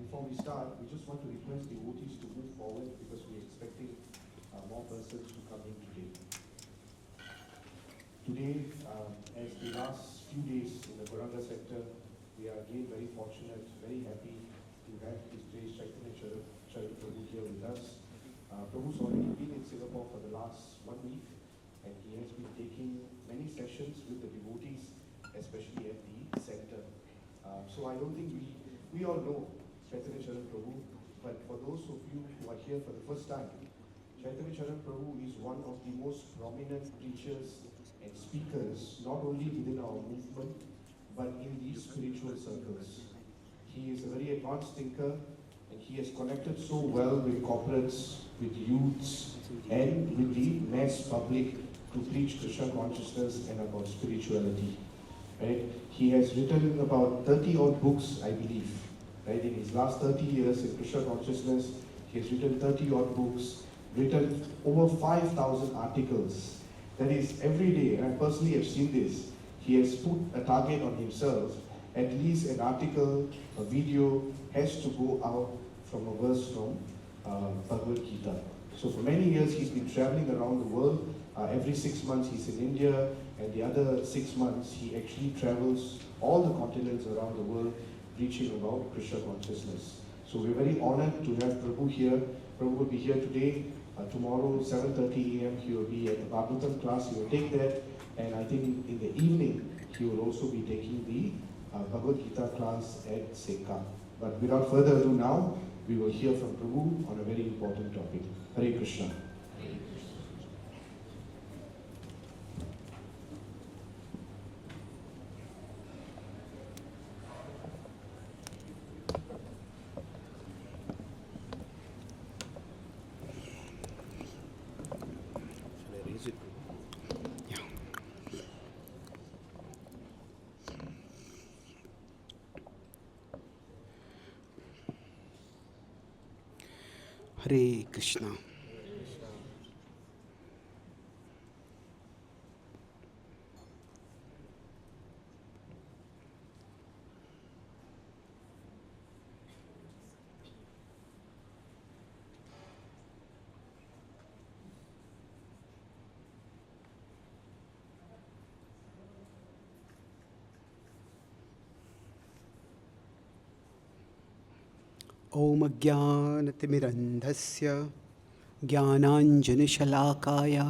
Before we start, we just want to request devotees to move forward because we're expecting more persons to come in today. Today, as the last few days in the Goranga sector, we are again very fortunate, very happy to have His Grace Chaitanya Charan Prabhu here with us. Prabhu's already been in Singapore for the last 1 week, and he has been taking many sessions with the devotees, especially at the center. So I don't think we all know Chaitanya Charan Prabhu, but for those of you who are here for the first time, Chaitanya Charan Prabhu is one of the most prominent preachers and speakers, not only within our movement, but in these spiritual circles. He is a very advanced thinker, and And he has connected so well with corporates, with youths, and with the mass public to preach Krishna consciousness and about spirituality. Right? He has written about 30 odd books, I believe. Right? In his last 30 years in Krishna consciousness, he has written 30 odd books, written over 5,000 articles. That is, every day, and I personally have seen this, he has put a target on himself. At least an article, a video has to go out from a verse from Bhagavad Gita. So for many years he's been traveling around the world. Every 6 months he's in India, and the other 6 months he actually travels all the continents around the world preaching about Krishna consciousness. So we're very honored to have Prabhu here. Prabhu will be here today. Tomorrow, 7:30 a.m. he will be at the Bhagavatam class. He will take that, and I think in the evening he will also be taking the Bhagavad Gita class at Saktah. But without further ado now, we will hear from Prabhu on a very important topic. Hare Krishna. Hare Krishna. Om Ajnanatimirandhasya Jnananjanashalakaya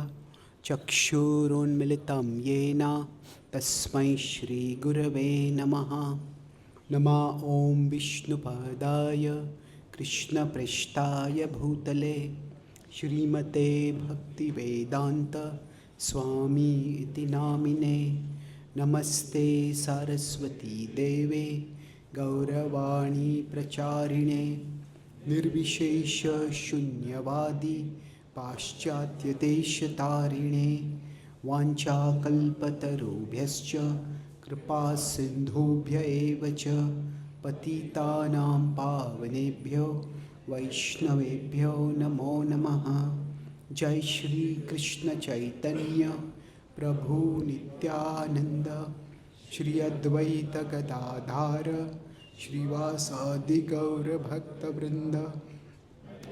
Chakshurunmilitam Yena Tasmai Shri Gurave Namaha. Nama Om Vishnupadaya Krishna Preshtaya Bhutale Shrimate Bhakti Vedanta Swami Iti Namine. Namaste Saraswati Deve Gauravani Pracharine Nirvishesha Shunyavadi Paschatya Deshatarine Vancha Kalpatarubhyascha Kripa Sindhubhya Evacha Patitanam Pavanebhyo Vaishnavebhyo Namo Namaha. Jai Shri Krishna Chaitanya Prabhu Nityananda Shri Advaita Gadadhara Shrivasadi Gaura Bhakta Vrinda.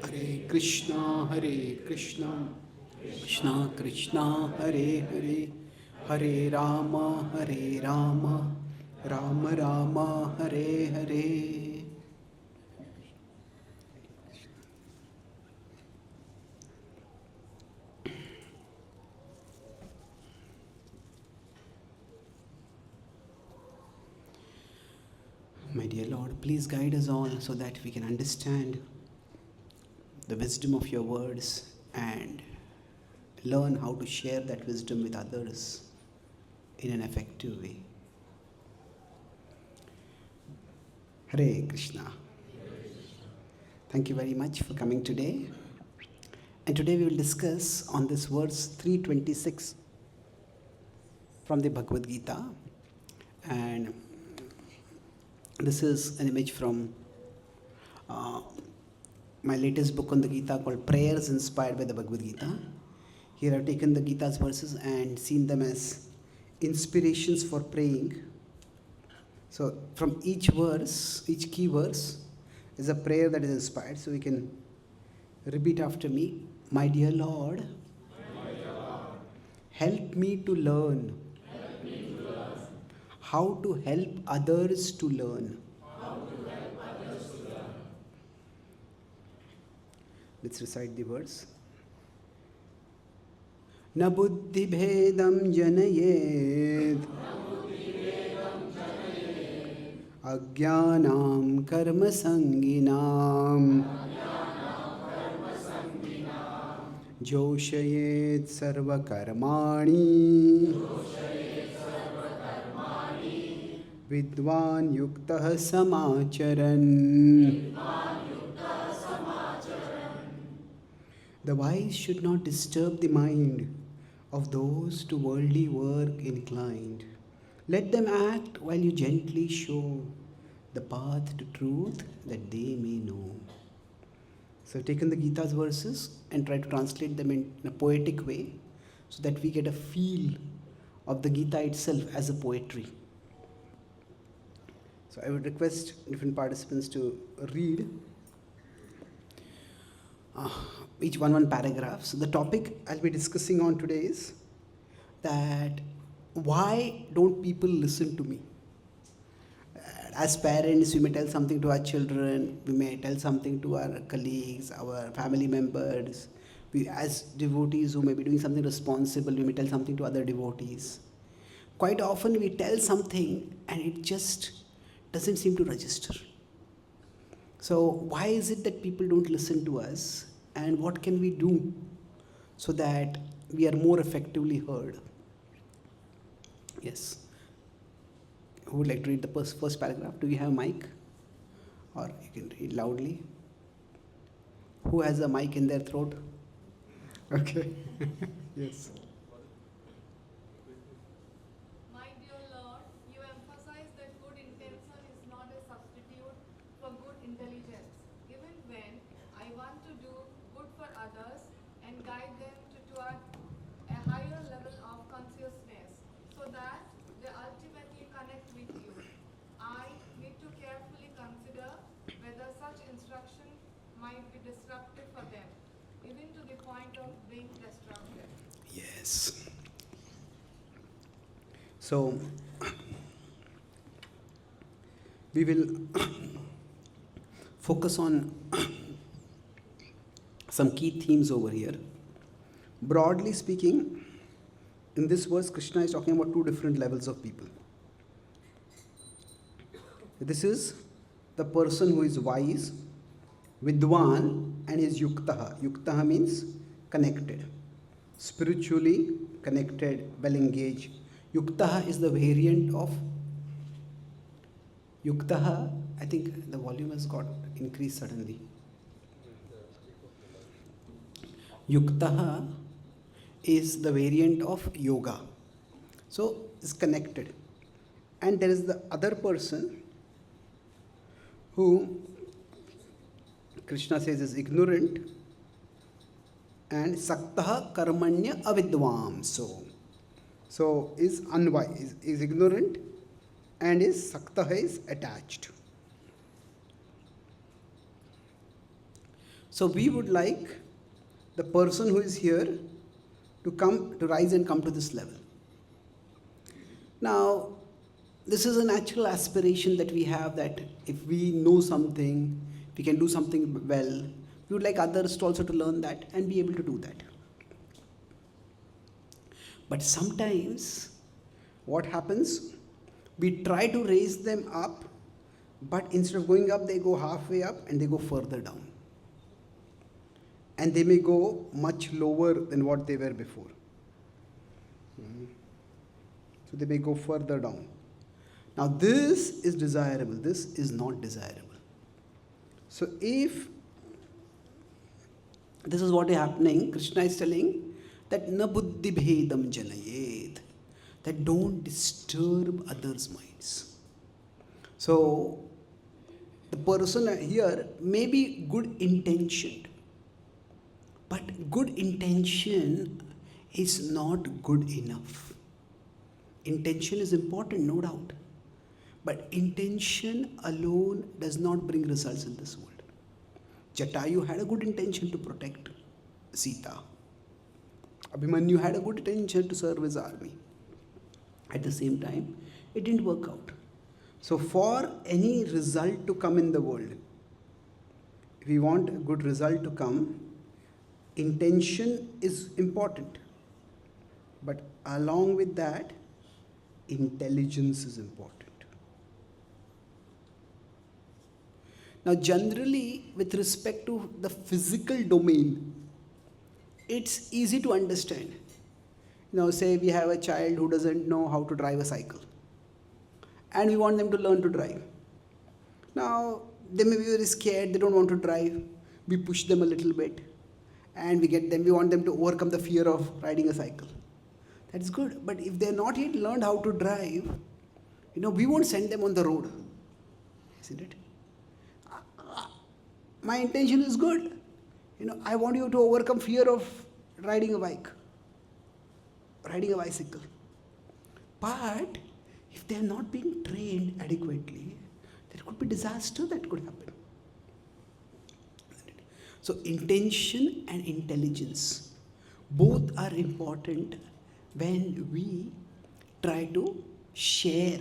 Hare Krishna Krishna Krishna Hare Hare Hare Rama Rama Rama Hare Hare. My dear Lord, please guide us all so that we can understand the wisdom of your words and learn how to share that wisdom with others in an effective way. Hare Krishna. Thank you very much for coming today. And today we will discuss on this verse 326 from the Bhagavad Gita. And this is an image from my latest book on the Gita called Prayers Inspired by the Bhagavad Gita. Here I've taken the Gita's verses and seen them as inspirations for praying. So from each verse, each key verse is a prayer that is inspired. So we can repeat after me. My dear Lord, help me to learn how to help others to learn. Let's recite the verse. Na buddhi bhedam janayed ajnanam karma sanginam joshayet sarva karmani vidvan yuktah samacharan. The wise should not disturb the mind of those to worldly work inclined. Let them act while you gently show the path to truth that they may know. So I've taken the Gita's verses and tried to translate them in a poetic way so that we get a feel of the Gita itself as a poetry. So I would request different participants to read each one paragraph. So the topic I'll be discussing on today is that why don't people listen to me? As parents, we may tell something to our children, we may tell something to our colleagues, our family members. We, as devotees who may be doing something responsible, we may tell something to other devotees. Quite often we tell something and it just doesn't seem to register. So why is it that people don't listen to us, and what can we do so that we are more effectively heard? Yes. Who would like to read the first paragraph? Do you have a mic? Or you can read loudly. Who has a mic in their throat? Okay. Yes. My dear Lord, you emphasize that good intention is not a substitute for good intelligence. Even when I want to do good for others and guide them toward a higher level of consciousness so that they ultimately connect with you, I need to carefully consider whether such instruction might be disruptive for them, even to the point of being destructive. Yes. So, we will focus on some key themes over here. Broadly speaking, in this verse, Krishna is talking about two different levels of people. This is the person who is wise, Vidwan, and is Yuktah. Yuktah means connected, spiritually connected, well engaged. Yuktah is the variant of Yuktah. I think the volume has got increased suddenly. Yuktah is the variant of yoga. So it's connected. And there is the other person who Krishna says is ignorant, and Saktah karmanya avidvam. So is unwise, is ignorant, and is Saktah is attached. So we would like the person who is here to rise and come to this level. Now, this is a natural aspiration that we have, that if we know something, we can do something well, we would like others to also to learn that and be able to do that. But sometimes what happens, we try to raise them up, but instead of going up, they go halfway up and they go further down. And they may go much lower than what they were before. So they may go further down. Now this is desirable, this is not desirable. So if this is what is happening, Krishna is telling that na buddhi bhedam janayet, that don't disturb others' minds. So the person here may be good intentioned, but good intention is not good enough. Intention is important, no doubt. But intention alone does not bring results in this world. Jatayu had a good intention to protect Sita. Abhimanyu had a good intention to serve his army. At the same time, it didn't work out. So for any result to come in the world, if we want a good result to come, intention is important. But along with that, intelligence is important. Now generally, with respect to the physical domain, it's easy to understand. Say we have a child who doesn't know how to drive a cycle, and we want them to learn to drive. Now, they may be very scared, they don't want to drive. We push them a little bit, and we want them to overcome the fear of riding a cycle. That's good. But if they're not yet learned how to drive, we won't send them on the road. Isn't it? My intention is good. I want you to overcome fear of riding a bicycle. But if they're not being trained adequately, there could be disaster that could happen. So intention and intelligence, both are important when we try to share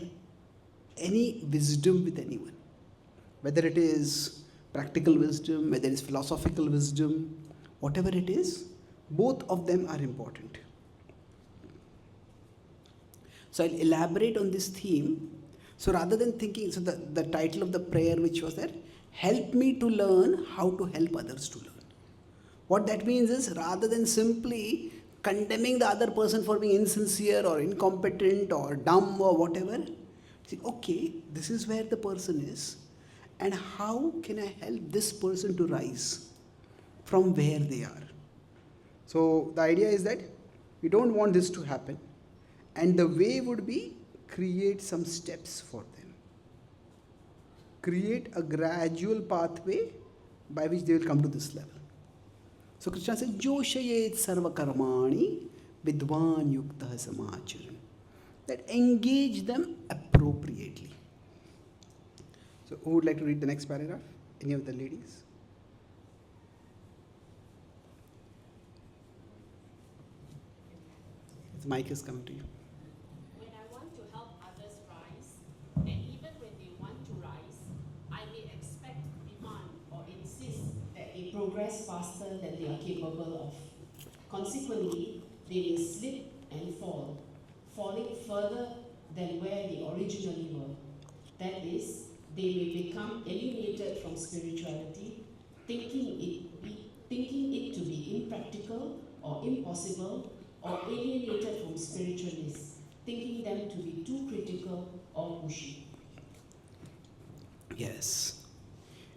any wisdom with anyone. Whether it is practical wisdom, whether it is philosophical wisdom, whatever it is, both of them are important. So I'll elaborate on this theme. So rather than thinking, so the title of the prayer which was there, help me to learn how to help others to learn. What that means is, rather than simply condemning the other person for being insincere or incompetent or dumb or whatever, say, okay, this is where the person is, and how can I help this person to rise from where they are? So the idea is that we don't want this to happen, and the way would be create some steps for them. Create a gradual pathway by which they will come to this level. So Krishna says, Joshayet sarva karmani vidwan yuktah samacharan. That engage them appropriately. So who would like to read the next paragraph? Any of the ladies? The mic is coming to you. When I want to help others rise, and even when they want to rise, I may expect, demand, or insist that they progress faster than they are capable of. Consequently, they may slip and fall, falling further than where they originally were. That is, they may become alienated from spirituality, thinking it to be impractical or impossible, or alienated from spiritualists, thinking them to be too critical or pushy. Yes.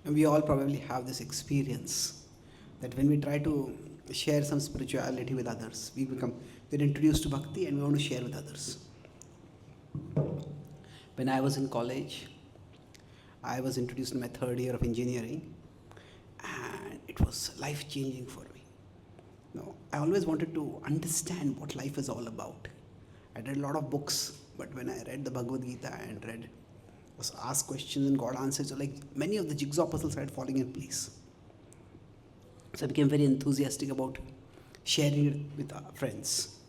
And we all probably have this experience that when we try to share some spirituality with others, we're introduced to Bhakti and we want to share with others. When I was in college, I was introduced in my third year of engineering, and it was life-changing for me. I always wanted to understand what life is all about. I read a lot of books, but when I read the Bhagavad Gita and was asked questions and got answers, so like many of the jigsaw puzzles started falling in place. So I became very enthusiastic about sharing it with our friends.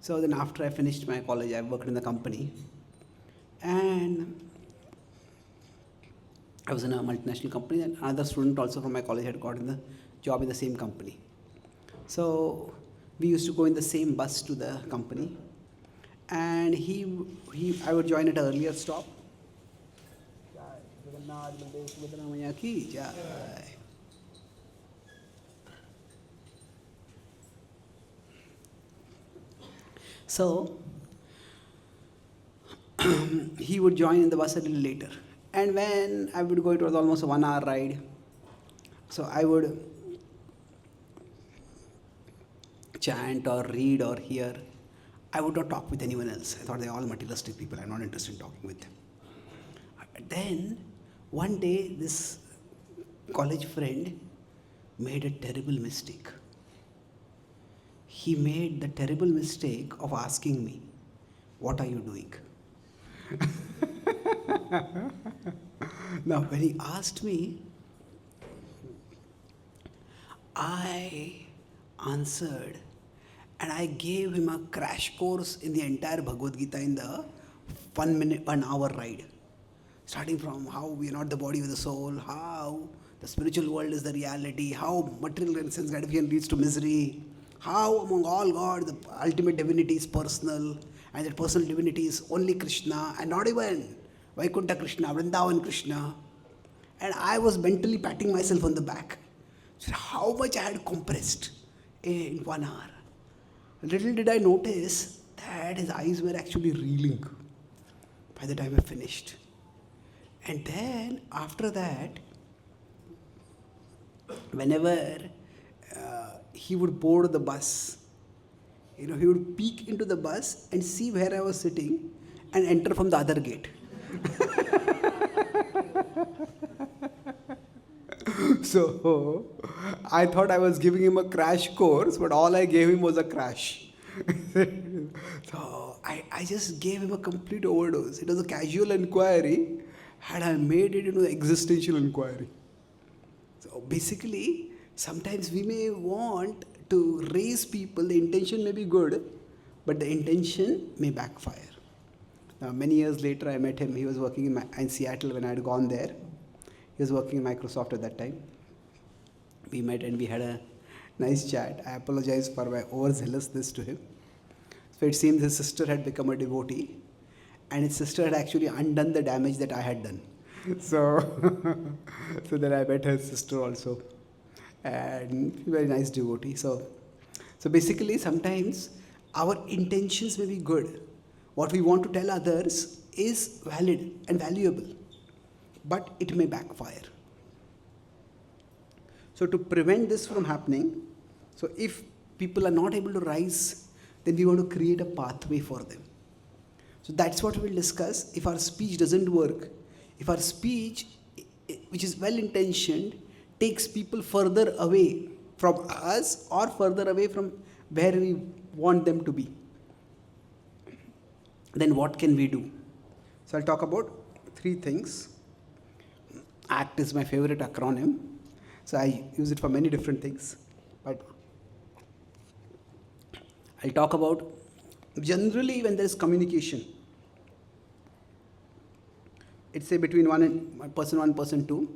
So then after I finished my college, I worked in the company, and I was in a multinational company, and another student also from my college had gotten the job in the same company. So we used to go in the same bus to the company, and I would join at an earlier stop. So he would join in the bus a little later, and when I would go, it was almost a 1 hour ride. So I would chant or read or hear. I would not talk with anyone else. I thought they're all materialistic people. I'm not interested in talking with them. Then one day, this college friend made a terrible mistake. He made the terrible mistake of asking me, "What are you doing?" Now, when he asked me, I answered, and I gave him a crash course in the entire Bhagavad Gita in the 1 hour ride. Starting from how we are not the body with the soul, how the spiritual world is the reality, how material and sense gratification leads to misery, how among all God the ultimate divinity is personal, and that personal divinity is only Krishna, and not even Vaikuntha Krishna, Vrindavan Krishna. And I was mentally patting myself on the back. So how much I had compressed in 1 hour. Little did I notice that his eyes were actually reeling by the time I finished. And then after that, whenever he would board the bus. He would peek into the bus and see where I was sitting and enter from the other gate. So I thought I was giving him a crash course, but all I gave him was a crash. So I just gave him a complete overdose. It was a casual inquiry. Had I made it into an existential inquiry? So basically, sometimes we may want to raise people. The intention may be good, but the intention may backfire. Now, many years later, I met him. He was working in Seattle when I had gone there. He was working in Microsoft at that time. We met and we had a nice chat. I apologized for my overzealousness to him. So it seems his sister had become a devotee, and his sister had actually undone the damage that I had done. So, so then I met her sister also, and very nice devotee. So basically, sometimes our intentions may be good. What we want to tell others is valid and valuable, but it may backfire. So to prevent this from happening, so if people are not able to rise, then we want to create a pathway for them. So that's what we'll discuss. If our speech doesn't work, if our speech, which is well-intentioned, takes people further away from us or further away from where we want them to be, then what can we do? So I'll talk about 3 things. ACT is my favorite acronym. So I use it for many different things. But I'll talk about generally when there is communication. It's say between person 1, person 2.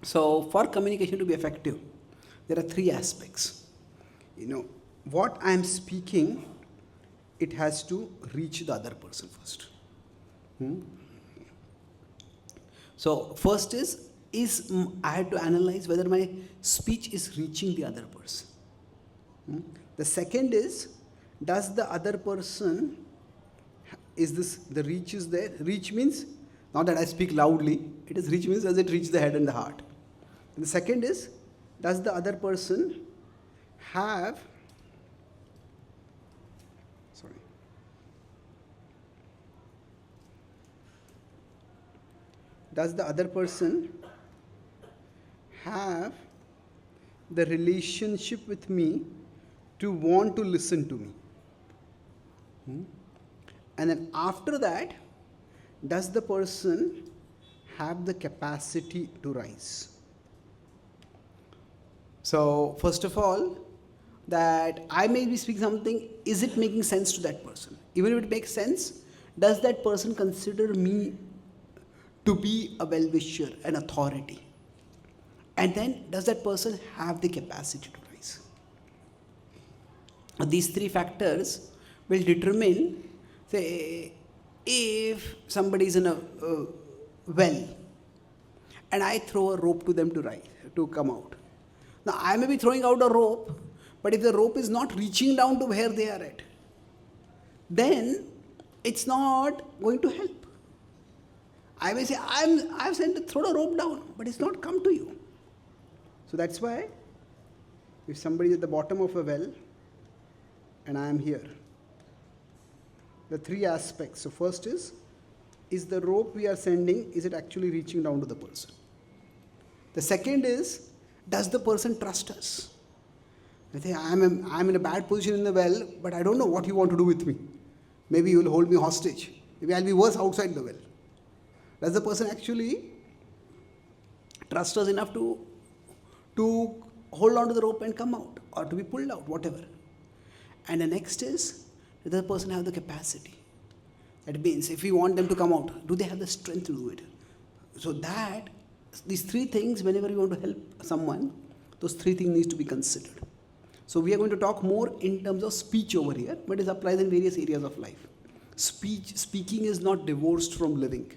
So for communication to be effective, there are 3 aspects. What I am speaking, it has to reach the other person first. So first is I had to analyze whether my speech is reaching the other person. The second is, does the other person, the reach is there? Reach means, not that I speak loudly, it is reach means does it reach the head and the heart? And the second is, does the other person have, does the other person have the relationship with me to want to listen to me? And then after that, does the person have the capacity to rise? So first of all, that I may be speaking something, is it making sense to that person? Even if it makes sense, does that person consider me to be a well-wisher, an authority? And then, does that person have the capacity to rise? These 3 factors will determine, say, if somebody is in a well, and I throw a rope to them to come out. Now, I may be throwing out a rope, but if the rope is not reaching down to where they are at, then it's not going to help. I may say, I've sent to throw a rope down, but it's not come to you. So that's why, if somebody is at the bottom of a well, and I am here, the 3 aspects. So first is the rope we are sending, is it actually reaching down to the person? The second is, does the person trust us? They say, I'm in a bad position in the well, but I don't know what you want to do with me. Maybe you will hold me hostage. Maybe I'll be worse outside the well. Does the person actually trust us enough to hold on to the rope and come out, or to be pulled out, whatever? And the next is, does the person have the capacity? That means if we want them to come out, do they have the strength to do it? So that, these 3 things, whenever you want to help someone, those 3 things need to be considered. So we are going to talk more in terms of speech over here, but it applies in various areas of life. Speaking is not divorced from living.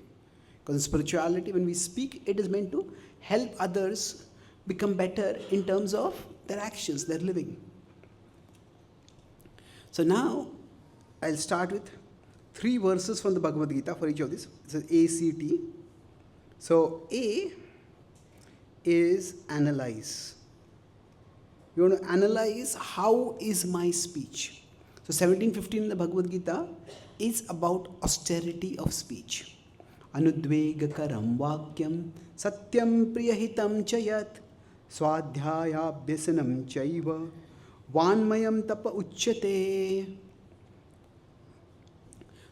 Because in spirituality, when we speak, it is meant to help others become better in terms of their actions, their living. So now, I'll start with 3 verses from the Bhagavad Gita for each of these. It says A, C, T. So A is analyze. You want to analyze how is my speech. So 17:15 in the Bhagavad Gita is about austerity of speech. Anudvegakaram vakyam satyam priyahitam chayat swadhyayabhyasanam chaiva vanmayam tapa uchyate.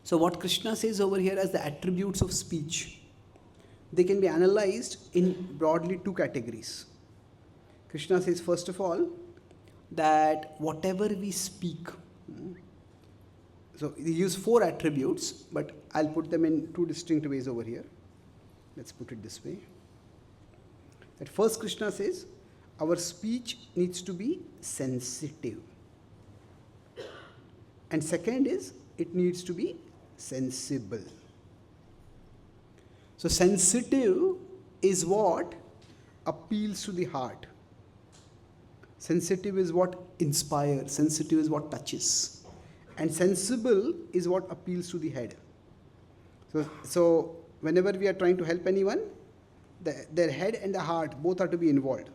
So what Krishna says over here as the attributes of speech, they can be analyzed in broadly two categories. Krishna says first of all that whatever we speak, so he used 4 attributes, but I'll put them in 2 distinct ways over here. Let's put it this way. At first Krishna says our speech needs to be sensitive. And second is it needs to be sensible. So sensitive is what appeals to the heart. Sensitive is what inspires. Sensitive is what touches. And sensible is what appeals to the head. So whenever we are trying to help anyone, their head and the heart both are to be involved.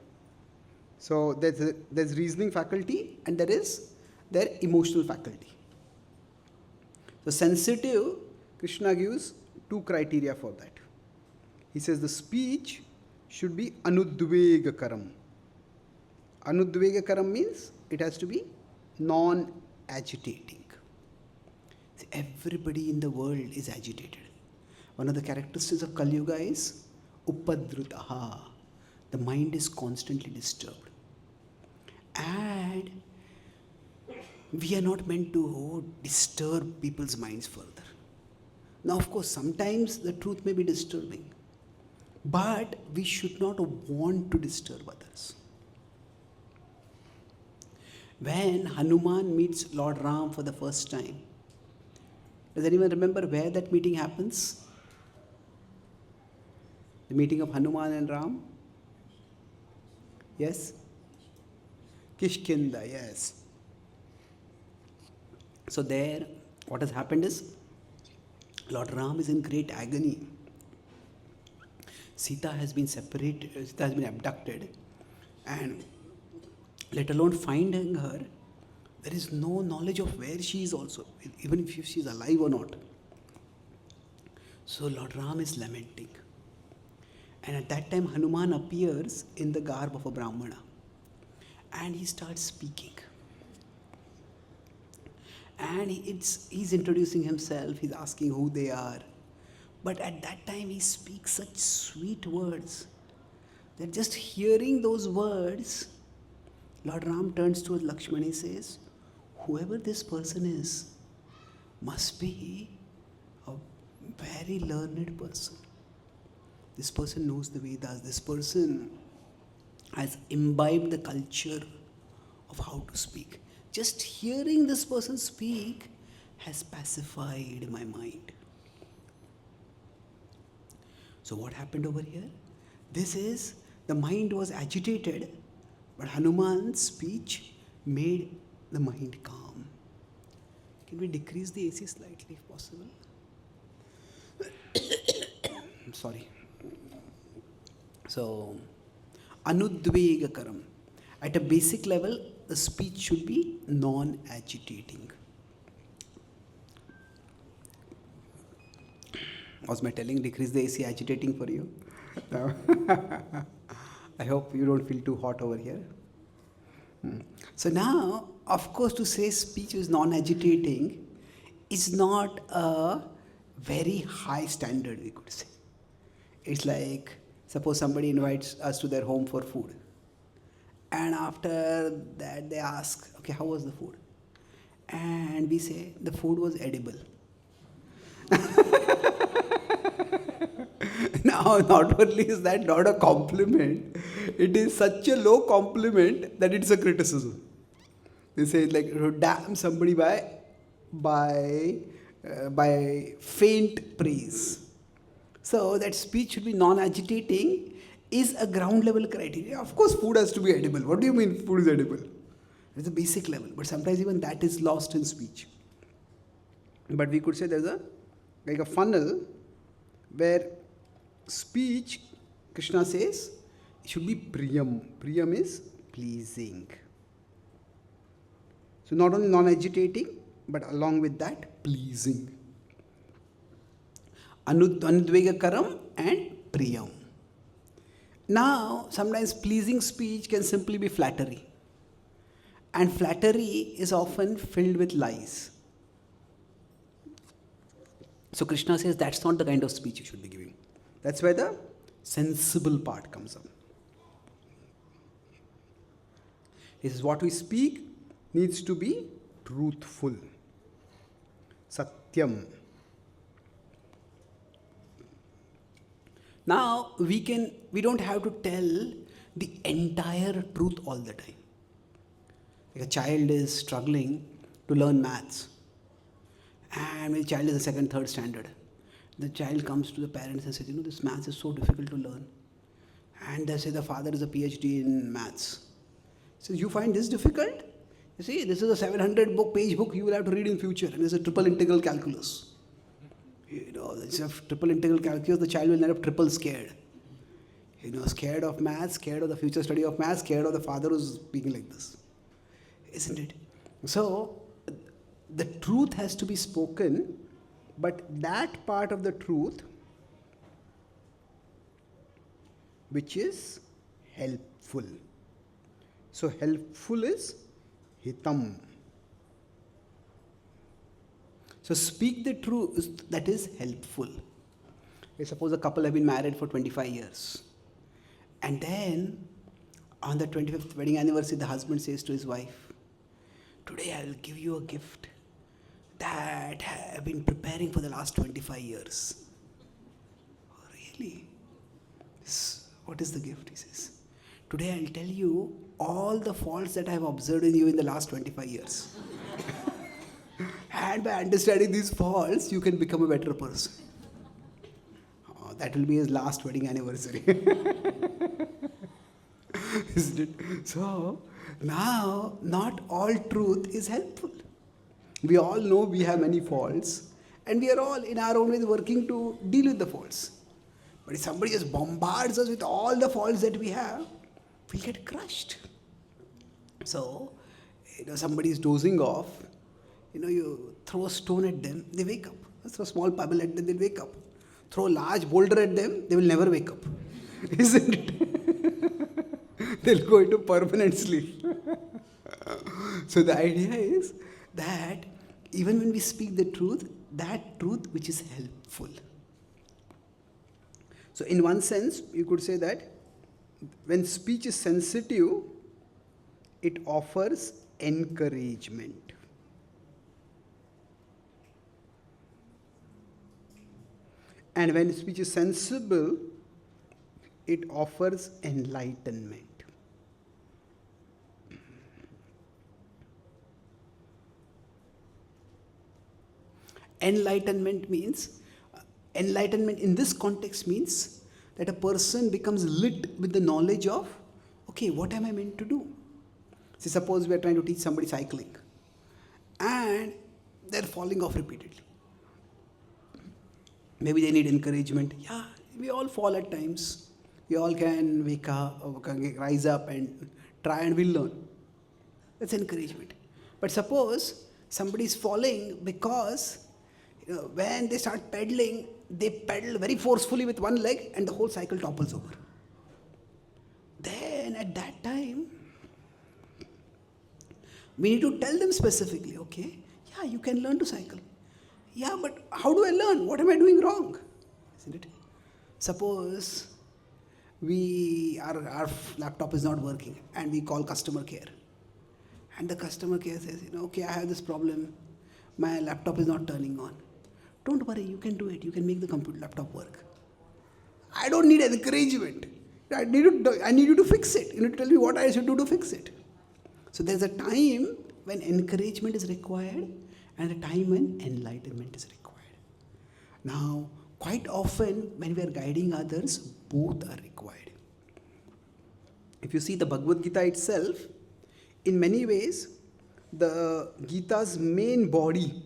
So there's reasoning faculty and there is their emotional faculty. So sensitive, Krishna gives 2 criteria for that. He says the speech should be anudvegakaram. Anudvegakaram means it has to be non-agitating. See, everybody in the world is agitated. One of the characteristics of Kali Yuga is upadrutaha. The mind is constantly disturbed. And we are not meant to disturb people's minds further. Now, of course, sometimes the truth may be disturbing, but we should not want to disturb others. When Hanuman meets Lord Ram for the first time, does anyone remember where that meeting happens? The meeting of Hanuman and Ram? Yes? Kishkinda, yes. So there, what has happened is, Lord Ram is in great agony. Sita has been separated, Sita has been abducted, and let alone finding her, there is no knowledge of where she is also, even if she is alive or not. So Lord Ram is lamenting. And at that time, Hanuman appears in the garb of a Brahmana. And he starts speaking. And he's introducing himself, he's asking who they are. But at that time, he speaks such sweet words that just hearing those words, Lord Ram turns towards Lakshmana and says, whoever this person is must be a very learned person. This person knows the Vedas. This person has imbibed the culture of how to speak. Just hearing this person speak has pacified my mind. So what happened over here? The mind was agitated, but Hanuman's speech made the mind calm. Can we decrease the AC slightly if possible? I'm sorry. So, anudvegakaram. At a basic level, the speech should be non-agitating. Was my telling decrease the AC agitating for you? No. I hope you don't feel too hot over here. So now, of course, to say speech is non-agitating is not a very high standard, we could say. It's like, suppose somebody invites us to their home for food. And after that they ask, okay, how was the food? And we say, the food was edible. Now, not only is that not a compliment, it is such a low compliment that it's a criticism. They say, like, damn somebody by faint praise. So that speech should be non-agitating is a ground level criteria. Of course, food has to be edible. What do you mean food is edible? It's a basic level, but sometimes even that is lost in speech. But we could say there's a funnel where speech, Krishna says, it should be priyam. Priyam is pleasing. So not only non-agitating, but along with that, pleasing. Anudvegakaram and priyam. Now, sometimes pleasing speech can simply be flattery. And flattery is often filled with lies. So Krishna says that's not the kind of speech you should be giving. That's where the sensible part comes up. He says what we speak needs to be truthful. Satyam. Now we don't have to tell the entire truth all the time. Like a child is struggling to learn maths. And when the child is in second, third standard, the child comes to the parents and says, this maths is so difficult to learn. And they say the father is a PhD in maths. He says, you find this difficult? You see, this is a 700-page book you will have to read in future. And it's a triple integral calculus. It's a triple integral calculus, the child will end up triple scared. Scared of maths, scared of the future study of maths, scared of the father who's speaking like this. Isn't it? So, the truth has to be spoken, but that part of the truth which is helpful. So helpful is hitam. So speak the truth that is helpful. Suppose a couple have been married for 25 years. And then on the 25th wedding anniversary, the husband says to his wife, today I will give you a gift that I have been preparing for the last 25 years. Oh, really? What is the gift? He says, today I will tell you all the faults that I have observed in you in the last 25 years. And by understanding these faults, you can become a better person. Oh, that will be his last wedding anniversary. Isn't it? So, now, not all truth is helpful. We all know we have many faults, and we are all in our own ways working to deal with the faults. But if somebody just bombards us with all the faults that we have, we'll get crushed. So, somebody is dozing off, you throw a stone at them, they wake up. Throw a small pebble at them, they wake up. Throw a large boulder at them, they will never wake up. Isn't it? They'll go into permanent sleep. So the idea is that even when we speak the truth, that truth which is helpful. So in one sense, you could say that when speech is sensitive, it offers encouragement. And when speech is sensible, it offers enlightenment. Enlightenment in this context means that a person becomes lit with the knowledge of, okay, what am I meant to do? See, suppose we are trying to teach somebody cycling and they're falling off repeatedly. Maybe they need encouragement. Yeah, we all fall at times. We all can wake up, rise up and try and we'll learn. That's encouragement. But suppose somebody is falling because when they start pedaling, they pedal very forcefully with one leg and the whole cycle topples over. Then at that time, we need to tell them specifically, okay, yeah, you can learn to cycle. Yeah, but how do I learn? What am I doing wrong? Isn't it? Suppose our laptop is not working and we call customer care. And the customer care says, okay, I have this problem. My laptop is not turning on. Don't worry, you can do it. You can make the laptop work. I don't need encouragement. I need you to fix it. You need to tell me what I should do to fix it. So there's a time when encouragement is required and a time when enlightenment is required. Now, quite often when we are guiding others, both are required. If you see the Bhagavad Gita itself, in many ways, the Gita's main body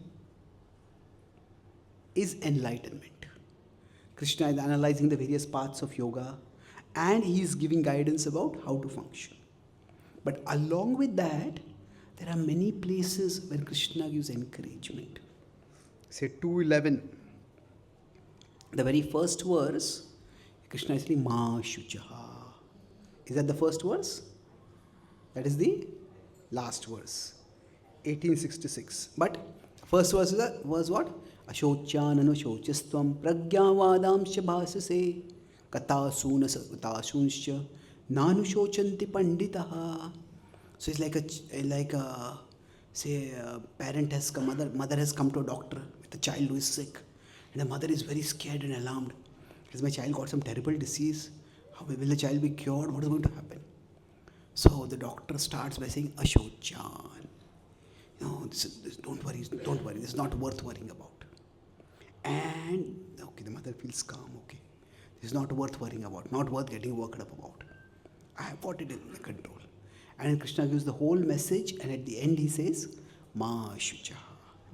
is enlightenment. Krishna is analyzing the various parts of yoga and he is giving guidance about how to function. But along with that, there are many places where Krishna gives encouragement. Say 2:11. The very first verse, Krishna is saying, Ma Shuchaha. Is that the first verse? That is the last verse. 1866. But first verse was what? Ashochanano shochastvam pragyavadamsha bhasase katasuna sakutasunshya nanu shochanti panditaha. So it's like a say a parent has come, mother has come to a doctor with a child who is sick, and the mother is very scared and alarmed. Has my child got some terrible disease? How will the child be cured? What is going to happen? So the doctor starts by saying, Ashochan. No, don't worry, this is not worth worrying about. And, okay, the mother feels calm, okay. This is not worth worrying about, not worth getting worked up about. I have got it in my control. And Krishna gives the whole message, and at the end he says, Ma Shuchaha.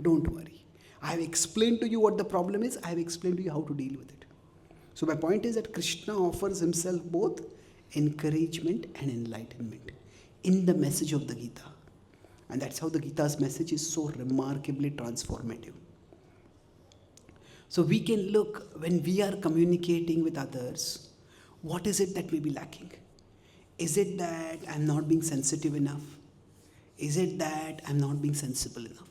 Don't worry. I have explained to you what the problem is, I have explained to you how to deal with it. So my point is that Krishna offers himself both encouragement and enlightenment in the message of the Gita. And that's how the Gita's message is so remarkably transformative. So we can look, when we are communicating with others, what is it that may be lacking? Is it that I'm not being sensitive enough? Is it that I'm not being sensible enough?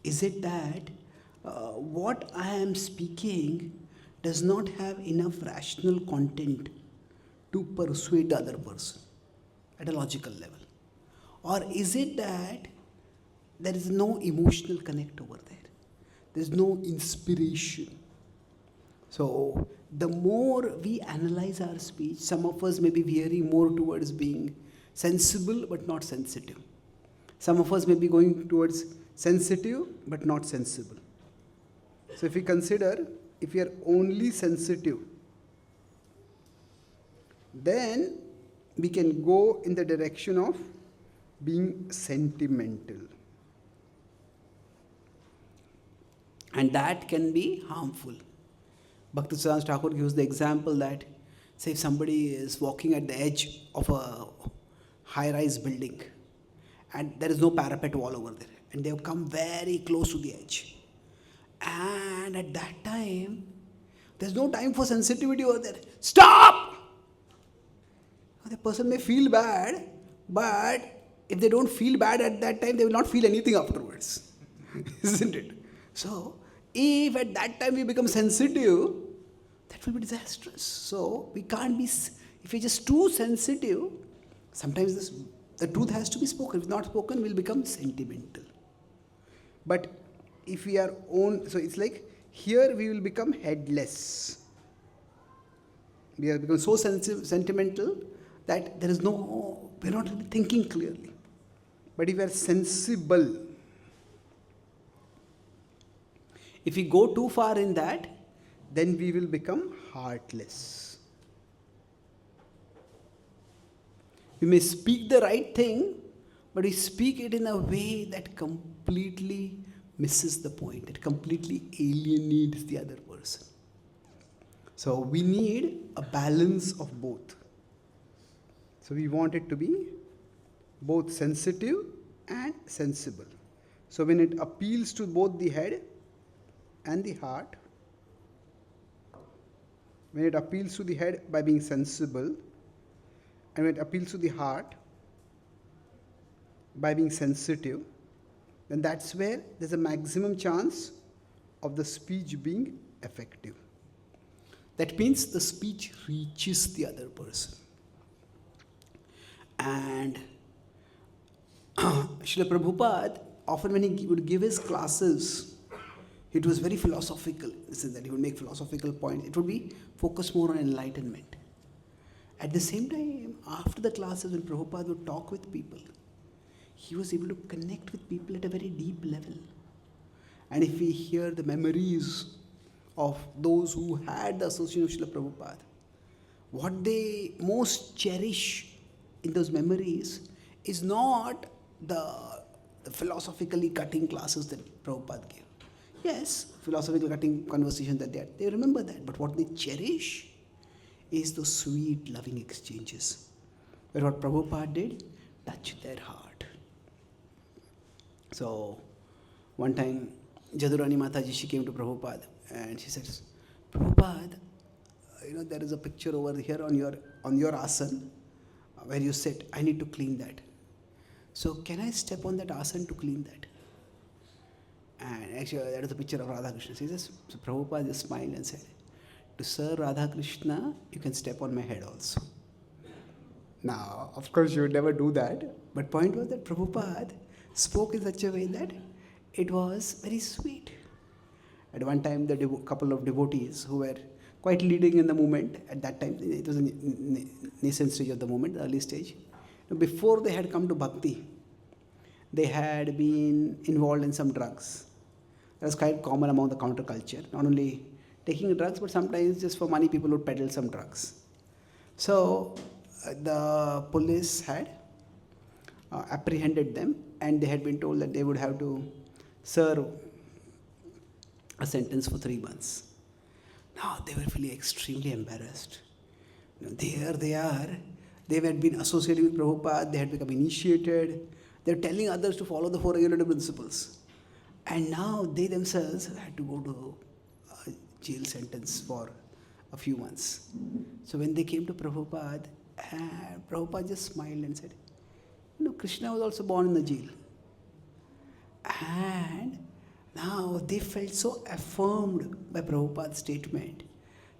Is it that what I am speaking does not have enough rational content to persuade the other person at a logical level? Or is it that there is no emotional connect over there? There is no inspiration. So the more we analyze our speech, some of us may be veering more towards being sensible but not sensitive. Some of us may be going towards sensitive but not sensible. So if we consider, if we are only sensitive, then we can go in the direction of being sentimental. And that can be harmful. Bhakti Thakur gives the example that, say, if somebody is walking at the edge of a high-rise building and there is no parapet wall over there, and they have come very close to the edge. And at that time, there's no time for sensitivity over there. Stop! The person may feel bad, but if they don't feel bad at that time, they will not feel anything afterwards. Isn't it? So, if at that time we become sensitive, that will be disastrous. So, we can't be, if we're just too sensitive, sometimes the truth has to be spoken. If not spoken, we'll become sentimental. But if we are so it's like here we will become headless. We have become so sentimental that we're not really thinking clearly. But if we are sensible, if we go too far in that, then we will become heartless. We may speak the right thing, but we speak it in a way that completely misses the point. It completely alienates the other person. So we need a balance of both. So we want it to be both sensitive and sensible. So when it appeals to both the head and the heart, when it appeals to the head by being sensible, and when it appeals to the heart by being sensitive, then that's where there's a maximum chance of the speech being effective. That means the speech reaches the other person. And Srila Prabhupada, often when he would give his classes, it was very philosophical. This is that he would make philosophical points. It would be focused more on enlightenment. At the same time, after the classes, when Prabhupada would talk with people, he was able to connect with people at a very deep level. And if we hear the memories of those who had the association of Srila Prabhupada, what they most cherish in those memories is not the philosophically cutting classes that Prabhupada gave. Yes, philosophical cutting conversations that they had, they remember that. But what they cherish is those sweet, loving exchanges, where what Prabhupada did touched their heart. So one time, Jadurani Mataji, she came to Prabhupada and she said, Prabhupada, there is a picture over here on your asan where you sit. I need to clean that. So can I step on that asan to clean that? And actually, that is a picture of Radha Krishna. So Prabhupada just smiled and said, to serve Radha Krishna, you can step on my head also. Now, of course, you would never do that. But point was that Prabhupada spoke in such a way that it was very sweet. At one time, the couple of devotees who were quite leading in the movement, at that time, it was a nascent stage of the movement, the early stage. Before they had come to Bhakti, they had been involved in some drugs. That was quite common among the counterculture. Not only taking drugs, but sometimes just for money, people would peddle some drugs. So the police had apprehended them, and they had been told that they would have to serve a sentence for 3 months. Now they were feeling extremely embarrassed. There they are. They had been associated with Prabhupada. They had become initiated. They were telling others to follow the 4 regulative principles. And now they themselves had to go to a jail sentence for a few months. So when they came to Prabhupada, Prabhupada just smiled and said, Krishna was also born in the jail. And now they felt so affirmed by Prabhupada's statement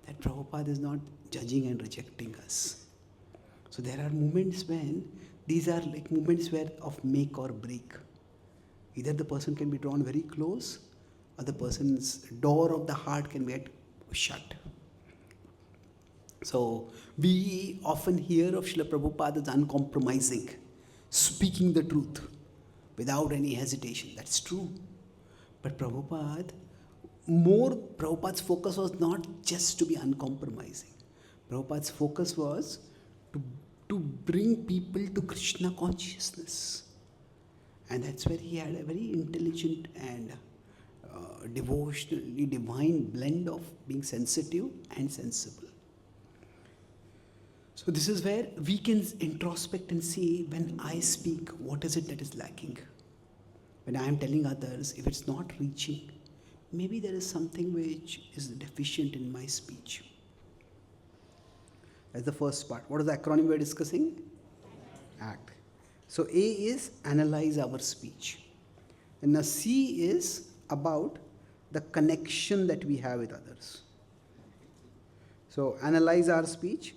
that Prabhupada is not judging and rejecting us. So there are moments when these are like moments where of make or break. Either the person can be drawn very close, or the person's door of the heart can get shut. So we often hear of Srila Prabhupada as uncompromising, speaking the truth without any hesitation. That's true. But Prabhupada's focus was not just to be uncompromising. Prabhupada's focus was to bring people to Krishna consciousness. And that's where he had a very intelligent and devotionally divine blend of being sensitive and sensible. So this is where we can introspect and see, when I speak, what is it that is lacking? When I am telling others, if it's not reaching, maybe there is something which is deficient in my speech. That's the first part. What is the acronym we are discussing? ACT. So A is analyze our speech. And now C is about the connection that we have with others. So analyze our speech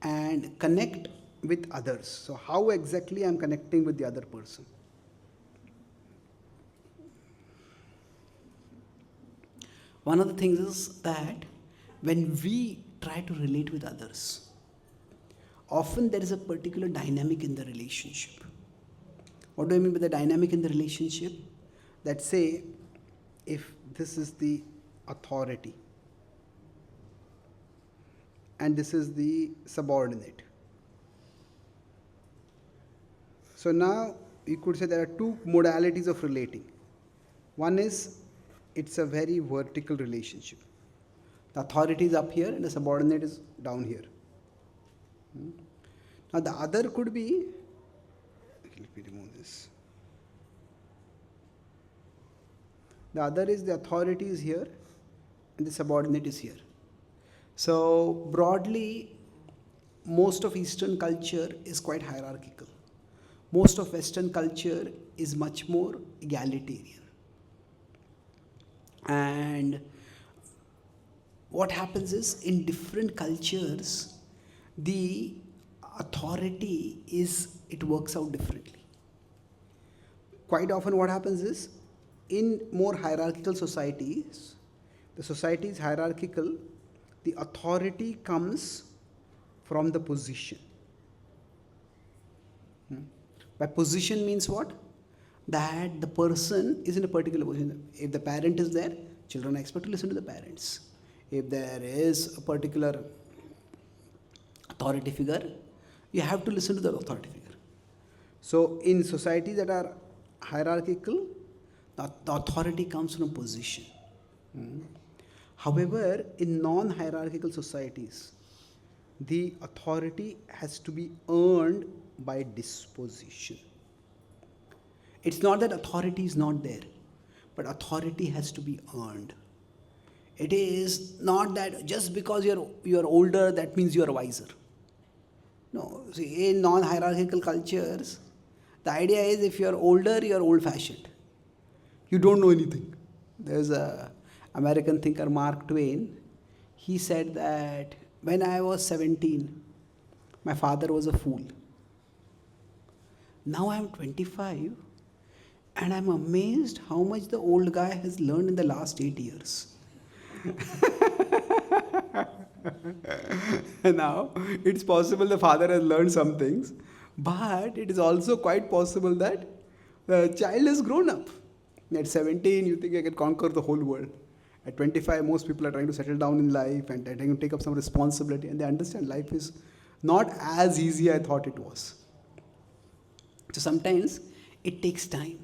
and connect with others. So how exactly I'm connecting with the other person? One of the things is that when we try to relate with others, often there is a particular dynamic in the relationship. What do I mean by the dynamic in the relationship? That say, if this is the authority and this is the subordinate. So now you could say there are 2 modalities of relating. One is, it's a very vertical relationship. The authority is up here and the subordinate is down here. Now the other could be, let me remove this. The other is the authority is here and the subordinate is here. So broadly, most of Eastern culture is quite hierarchical. Most of Western culture is much more egalitarian. And what happens is, in different cultures, the authority it works out differently. Quite often what happens is, in more hierarchical societies, the society is hierarchical, the authority comes from the position. By position means what? That the person is in a particular position. If the parent is there, children are expected to listen to the parents. If there is a particular authority figure, you have to listen to the authority figure. So in societies that are hierarchical, the authority comes from position. However, in non-hierarchical societies, the authority has to be earned by disposition. It's not that authority is not there, but authority has to be earned. It is not that just because you're older, that means you're wiser. No, see, in non-hierarchical cultures, the idea is if you're older, you're old-fashioned. You don't know anything. There's a American thinker, Mark Twain. He said that when I was 17, my father was a fool. Now I'm 25, and I'm amazed how much the old guy has learned in the last 8 years. Now, it's possible the father has learned some things, but it is also quite possible that the child has grown up. At 17, you think I can conquer the whole world. At 25, most people are trying to settle down in life and trying to take up some responsibility, and they understand life is not as easy as I thought it was. So sometimes it takes time.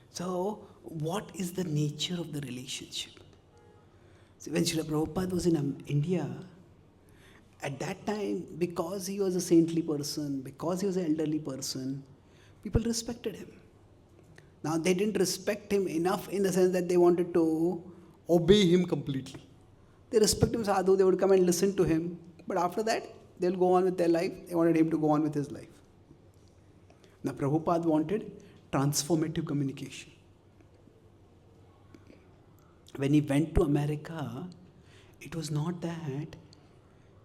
So, what is the nature of the relationship? So when Srila Prabhupada was in India, at that time, because he was a saintly person, because he was an elderly person, people respected him. Now, they didn't respect him enough in the sense that they wanted to obey him completely. They respect him, sadhu, they would come and listen to him. But after that, they'll go on with their life. They wanted him to go on with his life. Now, Prabhupada wanted transformative communication. When he went to America, it was not that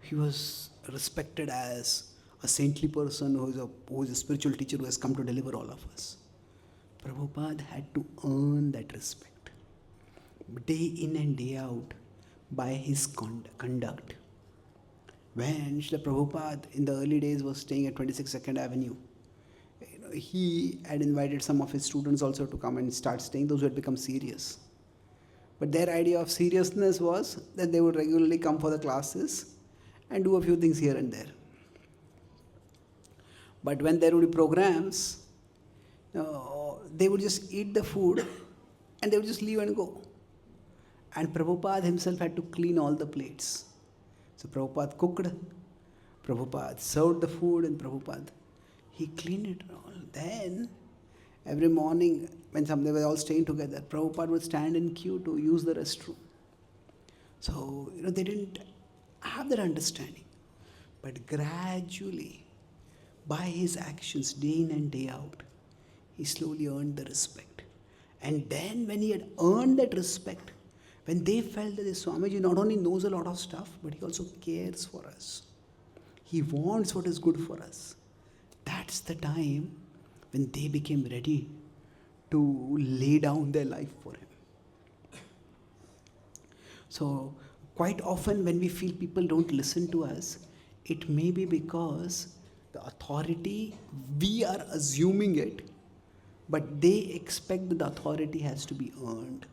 he was respected as a saintly person who is a spiritual teacher who has come to deliver all of us. Prabhupada had to earn that respect, day in and day out, by his conduct. When Srila Prabhupada in the early days was staying at 26 2nd Avenue, he had invited some of his students also to come and start staying, those who had become serious. But their idea of seriousness was that they would regularly come for the classes and do a few things here and there. But when there would be programs, they would just eat the food and they would just leave and go. And Prabhupada himself had to clean all the plates. So Prabhupada cooked, Prabhupada served the food, and Prabhupada, he cleaned it all. Then, every morning, when they were all staying together, Prabhupada would stand in queue to use the restroom. So, they didn't have that understanding. But gradually, by his actions, day in and day out, he slowly earned the respect. And then when he had earned that respect, when they felt that the Swamiji not only knows a lot of stuff, but he also cares for us. He wants what is good for us. That's the time when they became ready to lay down their life for him. So, quite often when we feel people don't listen to us, it may be because the authority, we are assuming it, but they expect that the authority has to be earned.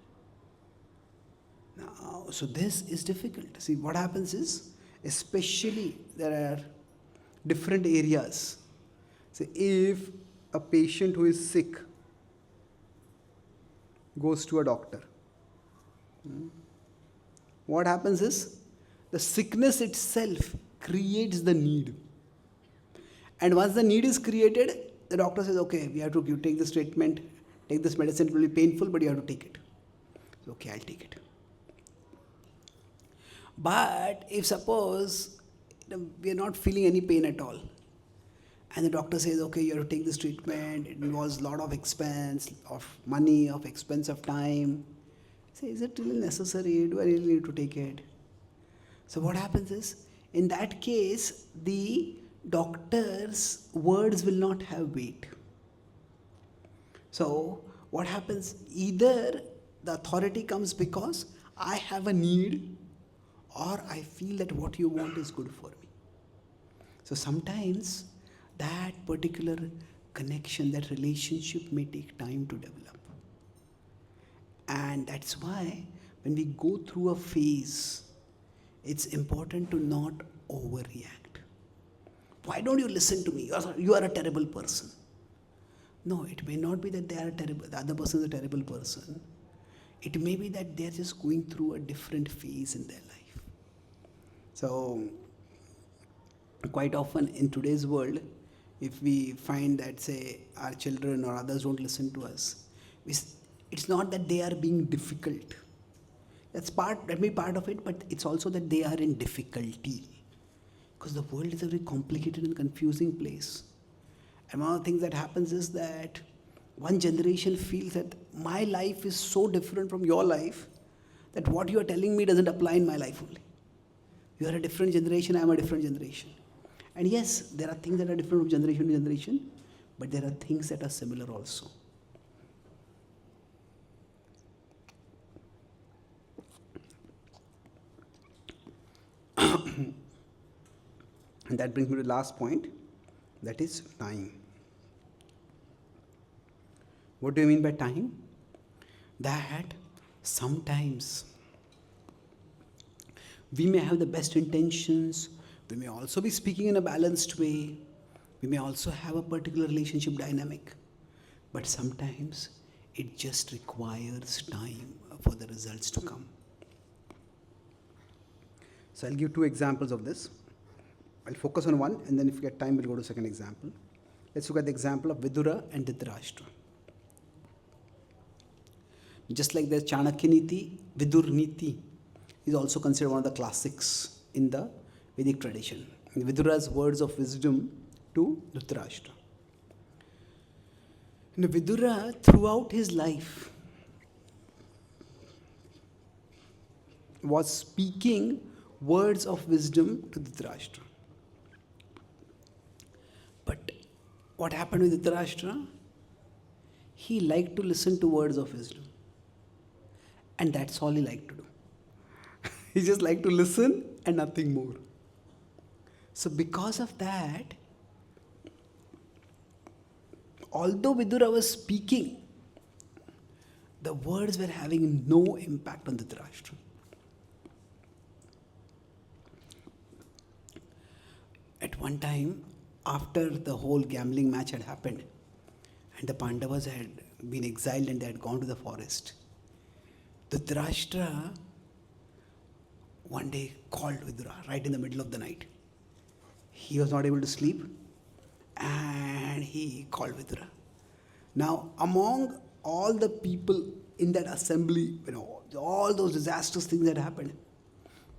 Now, so this is difficult. See, what happens is, especially there are different areas. So if a patient who is sick goes to a doctor, what happens is, the sickness itself creates the need. And once the need is created, the doctor says, okay, we have to take this treatment, take this medicine, it will be painful, but you have to take it. So, okay, I'll take it. But if suppose we are not feeling any pain at all, and the doctor says, okay, you have to take this treatment, it involves a lot of expense, of money, of expense of time. Say, is it really necessary? Do I really need to take it? So what happens is, in that case, the doctor's words will not have weight. So what happens? Either the authority comes because I have a need, or I feel that what you want is good for me. So sometimes that particular connection, that relationship may take time to develop. And that's why when we go through a phase, it's important to not overreact. Why don't you listen to me? You are a terrible person. No, it may not be that they are terrible, the other person is a terrible person. It may be that they are just going through a different phase in their life. So, quite often in today's world, if we find that, say, our children or others don't listen to us, it's not that they are being difficult. That may be part of it, but it's also that they are in difficulty. Because the world is a very complicated and confusing place. And one of the things that happens is that one generation feels that my life is so different from your life that what you are telling me doesn't apply in my life only. You are a different generation, I am a different generation. And yes, there are things that are different from generation to generation, but there are things that are similar also. And that brings me to the last point, that is time. What do you mean by time? That sometimes we may have the best intentions, we may also be speaking in a balanced way, we may also have a particular relationship dynamic, but sometimes it just requires time for the results to come. So I'll give 2 examples of this. I'll focus on one, and then if we get time, we'll go to the second example. Let's look at the example of Vidura and Dhritarashtra. Just like there's Chanakya Niti, Vidur Niti is also considered one of the classics in the Vedic tradition. Vidura's words of wisdom to Dhritarashtra. And Vidura, throughout his life, was speaking words of wisdom to Dhritarashtra. But what happened with Dhritarashtra? He liked to listen to words of wisdom. And that's all he liked to do. He just liked to listen and nothing more. So because of that, although Vidura was speaking, the words were having no impact on Dhritarashtra. At one time, after the whole gambling match had happened, and the Pandavas had been exiled and they had gone to the forest, Dhritarashtra one day called Vidura right in the middle of the night. He was not able to sleep, and he called Vidura. Now, among all the people in that assembly, all those disastrous things that happened,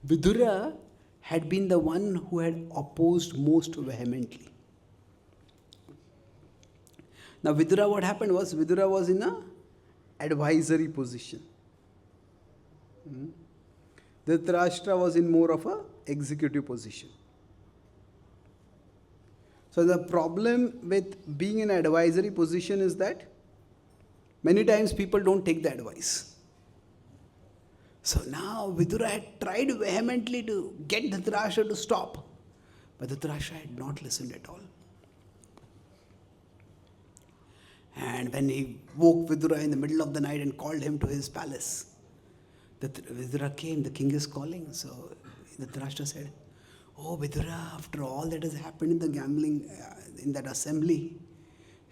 Vidura had been the one who had opposed most vehemently. Now, Vidura, what happened was, Vidura was in an advisory position. Dhritarashtra was in more of an executive position. So the problem with being in an advisory position is that many times people don't take the advice. So now Vidura had tried vehemently to get Dhritarashtra to stop, but Dhritarashtra had not listened at all. And when he woke Vidura in the middle of the night and called him to his palace, Vidura came, the king is calling. So Dhritarashtra said, "Oh Vidura, after all that has happened in the gambling, in that assembly,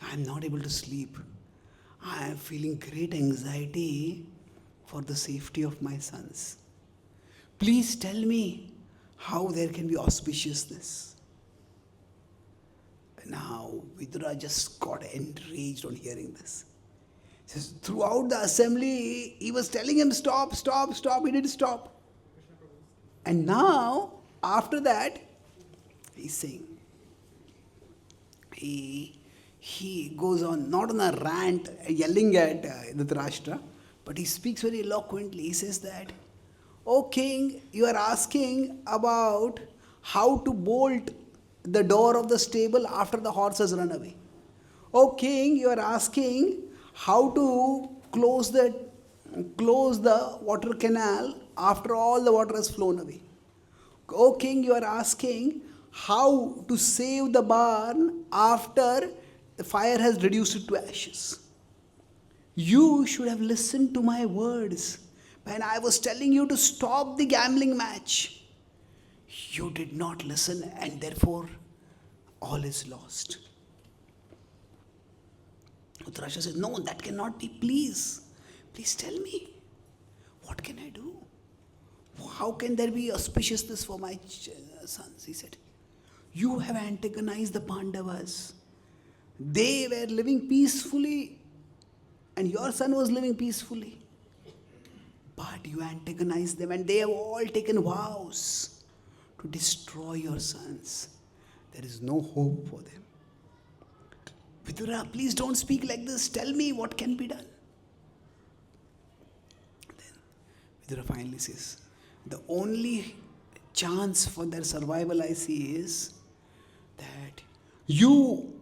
I am not able to sleep. I am feeling great anxiety for the safety of my sons. Please tell me how there can be auspiciousness." Now Vidura just got enraged on hearing this. He says, throughout the assembly, he was telling him, stop, stop, stop. He didn't stop. And now, after that, he's saying, he goes on, not on a rant, yelling at Dhritarashtra, but he speaks very eloquently. He says that, "O king, you are asking about how to bolt the door of the stable after the horse has run away. O king, you are asking how to close the water canal after all the water has flown away. O king, you are asking how to save the barn after the fire has reduced it to ashes. You should have listened to my words when I was telling you to stop the gambling match. You did not listen, and therefore all is lost." Dhritarashtra says, "No, that cannot be. Please tell me. What can I do? How can there be auspiciousness for my sons?" He said, "You have antagonized the Pandavas. They were living peacefully and your son was living peacefully. But you antagonized them and they have all taken vows to destroy your sons. There is no hope for them. Vidura, please don't speak like this. Tell me what can be done. Then Vidura finally says, the only chance for their survival I see is that you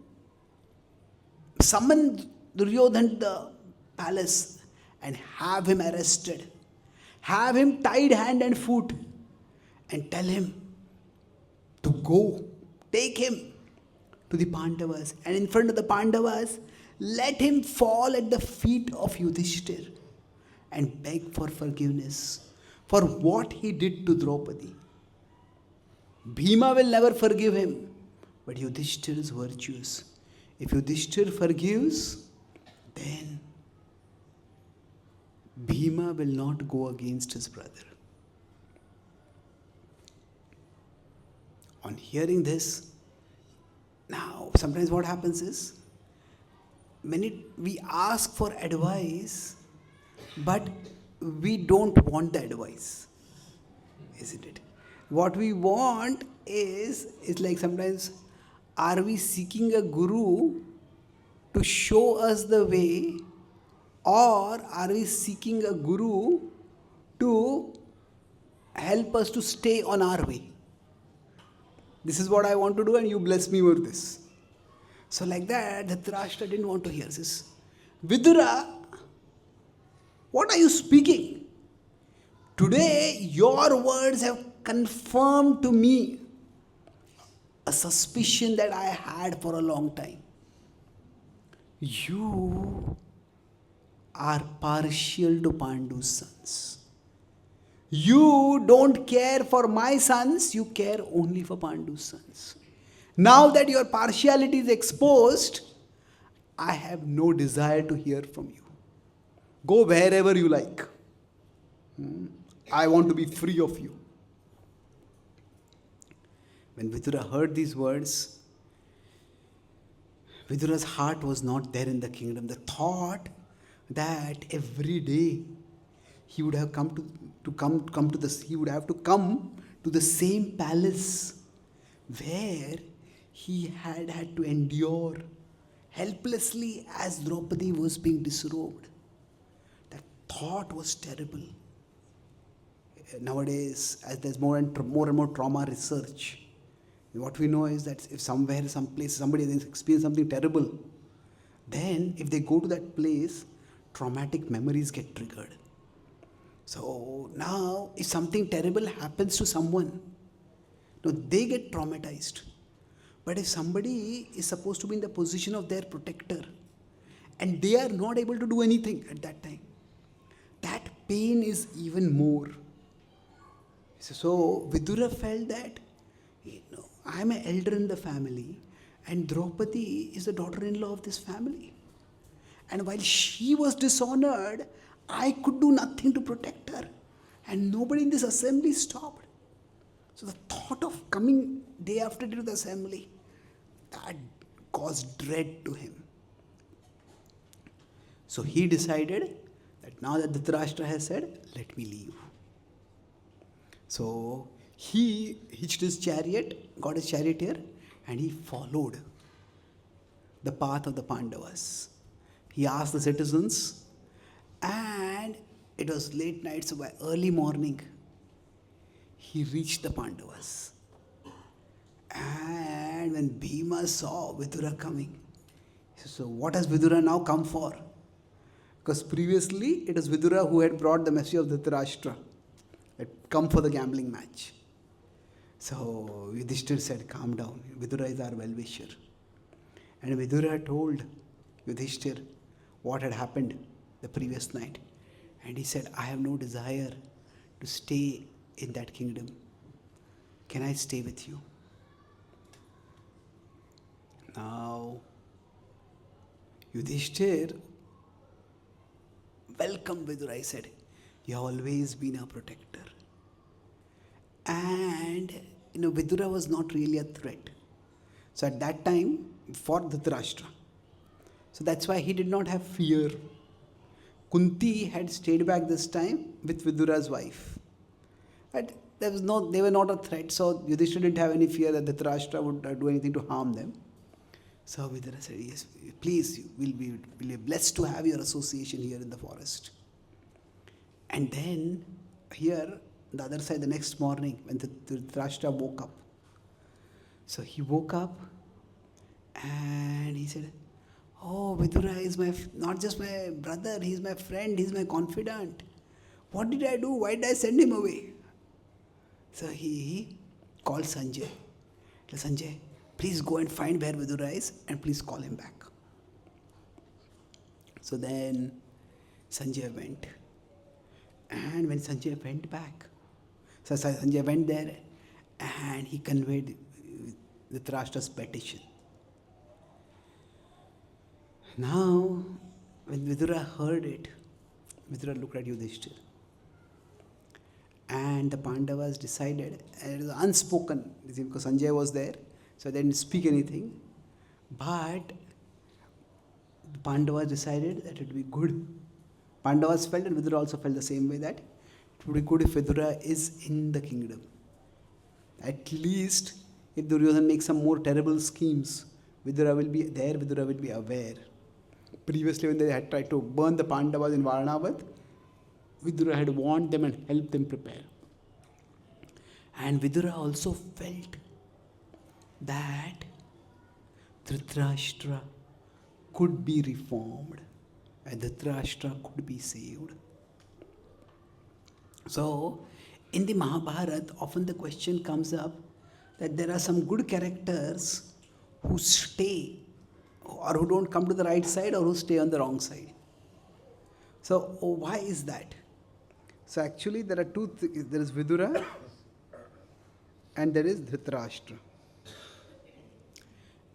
summon Duryodhana to the palace and have him arrested. Have him tied hand and foot and tell him to go. Take him to the Pandavas, and in front of the Pandavas, let him fall at the feet of Yudhishthir and beg for forgiveness for what he did to Draupadi. Bhima will never forgive him, but Yudhishthir is virtuous. If Yudhishthir forgives, then Bhima will not go against his brother. On hearing this, now sometimes what happens is, we ask for advice, but we don't want the advice, isn't it? What we want is like sometimes, are we seeking a guru to show us the way, or are we seeking a guru to help us to stay on our way? This is what I want to do and you bless me with this. So like that, Dhritarashtra didn't want to hear this. Vidura, what are you speaking? Today, your words have confirmed to me a suspicion that I had for a long time. You are partial to Pandu's sons. You don't care for my sons, you care only for Pandu's sons. Now that your partiality is exposed, I have no desire to hear from you. Go wherever you like. I want to be free of you. When Vidura heard these words, Vidura's heart was not there in the kingdom. The thought that every day he would have come to the same palace where he had to endure helplessly as Draupadi was being disrobed. That thought was terrible. Nowadays, as there's more and more trauma research, what we know is that if somewhere, some place, somebody has experienced something terrible, then if they go to that place, traumatic memories get triggered. So now, if something terrible happens to someone, they get traumatized. But if somebody is supposed to be in the position of their protector, and they are not able to do anything at that time, that pain is even more. So Vidura felt that, I am an elder in the family, and Draupadi is the daughter-in-law of this family. And while she was dishonored, I could do nothing to protect her. And nobody in this assembly stopped. So the thought of coming day after day to the assembly, that caused dread to him. So he decided that now that Dhritarashtra has said, let me leave. So he hitched his chariot, got his charioteer, and he followed the path of the Pandavas. He asked the citizens, and it was late night, so by early morning, he reached the Pandavas. And when Bhima saw Vidura coming, he said, so what has Vidura now come for? Because previously, it was Vidura who had brought the message of Dhritarashtra, had come for the gambling match. So Yudhishthir said, calm down, Vidura is our well-wisher. And Vidura told Yudhishthir what had happened the previous night. And he said, I have no desire to stay in that kingdom. Can I stay with you? Now, Yudhishthir welcomed Vidura. He said, you have always been our protector. And, Vidura was not really a threat. So at that time, for Dhritarashtra, So that's why he did not have fear. Kunti had stayed back this time with Vidura's wife. But they were not a threat, so Yudhishthira didn't have any fear that Dhritarashtra would do anything to harm them. So Vidura said, yes, please, we'll be blessed to have your association here in the forest. And then, here, the other side, the next morning, when Dhritarashtra woke up. So he woke up and he said, oh, Vidura is not just my brother, he's my friend, he's my confidant. What did I do? Why did I send him away? So he called Sanjay. He said, Sanjay, please go and find where Vidura is and please call him back. So then Sanjay went. And when Sanjay went back, so Sanjay went there and he conveyed Dhritarashtra's petition. Now, when Vidura heard it, Vidura looked at Yudhishthira. And the Pandavas decided, and it was unspoken, because Sanjay was there, so they didn't speak anything. But the Pandavas decided that it would be good. Pandavas felt, and Vidura also felt the same way, that it would be good if Vidura is in the kingdom. At least, if Duryodhana makes some more terrible schemes, Vidura will be there, Vidura will be aware. Previously, when they had tried to burn the Pandavas in Varnavath, Vidura had warned them and helped them prepare. And Vidura also felt that Dhritarashtra could be reformed and Dhritarashtra could be saved. So, in the Mahabharata, often the question comes up that there are some good characters who stay or who don't come to the right side or who stay on the wrong side. So, why is that? So, actually, there are two things. There is Vidura and there is Dhritarashtra.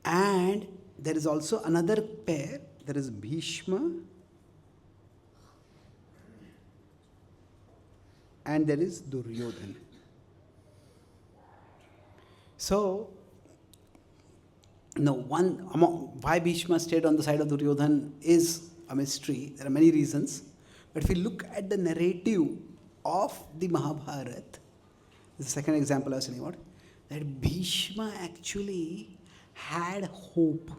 And there is also another pair. There is Bhishma and there is Duryodhana. So, no, why Bhishma stayed on the side of Duryodhana is a mystery. There are many reasons. But if we look at the narrative of the Mahabharata, this is the second example I was telling about, that Bhishma actually had hope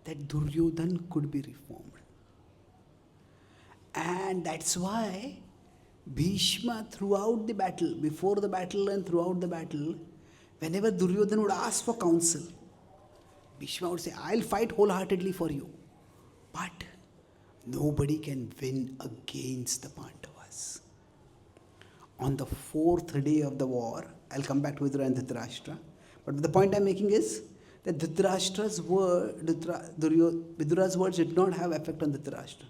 that Duryodhana could be reformed. And that's why Bhishma, throughout the battle, before the battle and throughout the battle, whenever Duryodhana would ask for counsel, Bhishma would say, I'll fight wholeheartedly for you. But nobody can win against the Pandavas. On the fourth day of the war, I'll come back to Vidura and Dhritarashtra, but the point I'm making is that Vidura's words did not have effect on Dhritarashtra.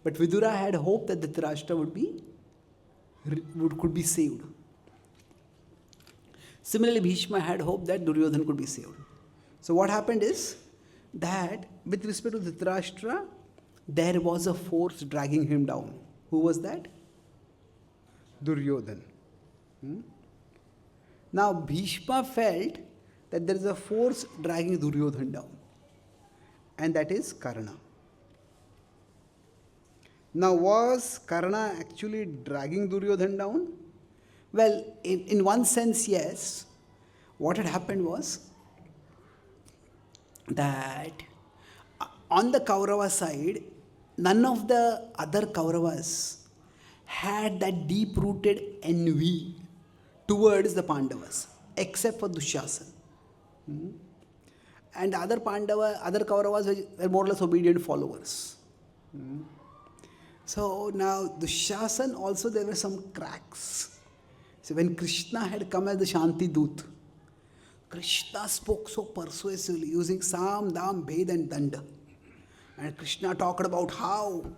But Vidura had hope that Dhritarashtra could be saved. Similarly, Bhishma had hope that Duryodhana could be saved. So what happened is that with respect to Dhritarashtra, there was a force dragging him down. Who was that? Duryodhana. Now Bhishma felt that there is a force dragging Duryodhana down, and that is Karna. Now was Karna actually dragging Duryodhana down? Well, in one sense, yes. What had happened was that on the Kaurava side, none of the other Kauravas had that deep-rooted envy towards the Pandavas, except for Dushasana. And other Kauravas were more or less obedient followers. So now Dushasana also, there were some cracks. So when Krishna had come as the Shanti Dut, Krishna spoke so persuasively using Sam, Dam, Bhed and Danda. And Krishna talked about how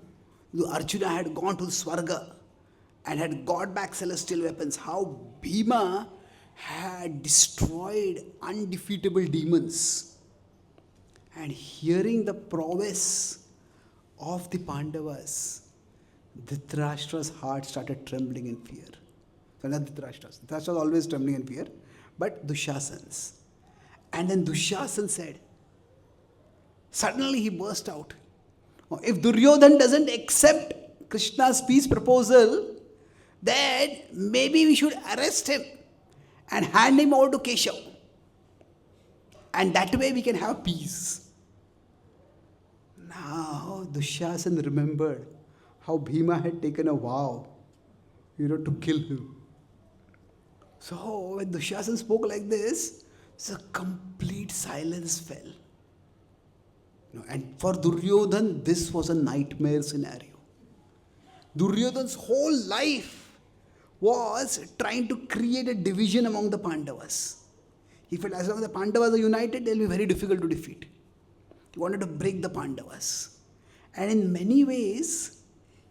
Arjuna had gone to Swarga and had got back celestial weapons, how Bhima had destroyed undefeatable demons. And hearing the prowess of the Pandavas, Dhritarashtra's heart started trembling in fear. So not Dhritarashtra's. Dhritarashtra was always trembling in fear, but Dushasana's. And then Dushasana said, suddenly he burst out If Duryodhan doesn't accept Krishna's peace proposal, then maybe we should arrest him and hand him over to Keshav. And that way we can have peace. Now Dushasan remembered how Bhima had taken a vow, to kill him. So when Dushasan spoke like this, a complete silence fell. And for Duryodhan, this was a nightmare scenario. Duryodhan's whole life was trying to create a division among the Pandavas. He felt as long as the Pandavas are united, they'll be very difficult to defeat. He wanted to break the Pandavas. And in many ways,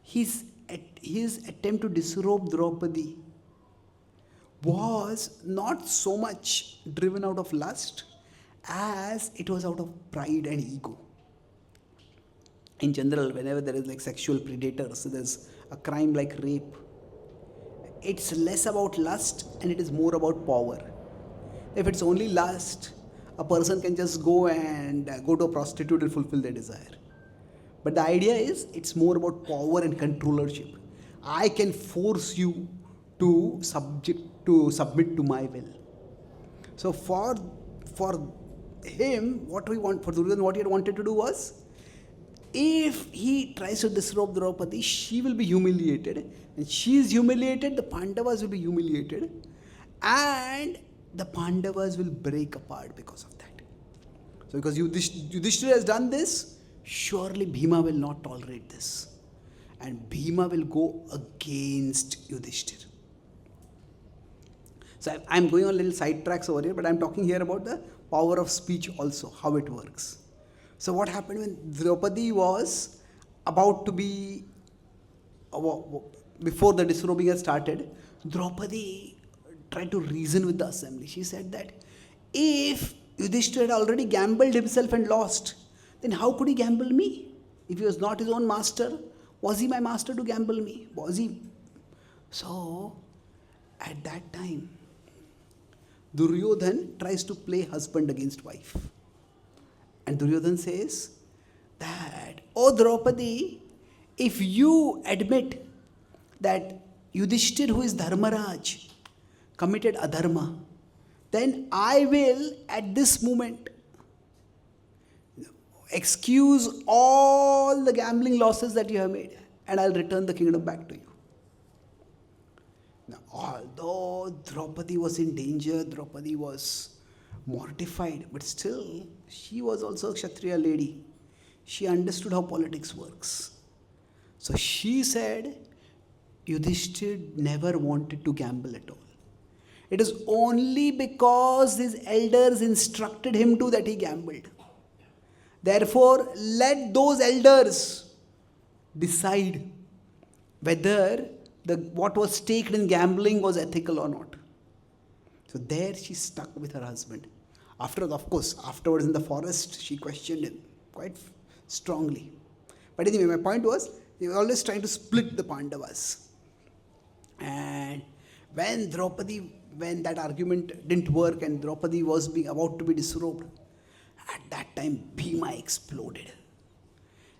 his attempt to disrobe Draupadi was not so much driven out of lust as it was out of pride and ego. In general, whenever there is sexual predators, there's a crime like rape, it's less about lust and it is more about power. If it's only lust, a person can just go to a prostitute and fulfill their desire. But the idea is, it's more about power and controllership. I can force you to submit to my will. So for him, for Duryodhana, what he had wanted to do was, if he tries to disrobe Draupadi, she will be humiliated. And she is humiliated, the Pandavas will be humiliated. And the Pandavas will break apart because of that. So because Yudhishthira has done this, surely Bhima will not tolerate this. And Bhima will go against Yudhishthira. So I'm going on little sidetracks over here, but I'm talking here about the power of speech also, how it works. So what happened when Draupadi was about to be, before the disrobing had started, Draupadi tried to reason with the assembly. She said that if Yudhishthira had already gambled himself and lost, then how could he gamble me? If he was not his own master, was he my master to gamble me? Was he? So, at that time, Duryodhan tries to play husband against wife. And Duryodhan says that, oh Draupadi, if you admit that Yudhishthir, who is Dharmaraj, committed adharma, then I will at this moment excuse all the gambling losses that you have made and I'll return the kingdom back to you. Now, although Draupadi was in danger, Draupadi was mortified, but still she was also a Kshatriya lady. She understood how politics works. So she said, Yudhishthir never wanted to gamble at all. It is only because his elders instructed him to that he gambled. Therefore, let those elders decide whether what was staked in gambling was ethical or not. So there she stuck with her husband. Afterwards in the forest, she questioned him quite strongly. But anyway, my point was, they were always trying to split the Pandavas. And when that argument didn't work and Draupadi was about to be disrobed, at that time Bhima exploded.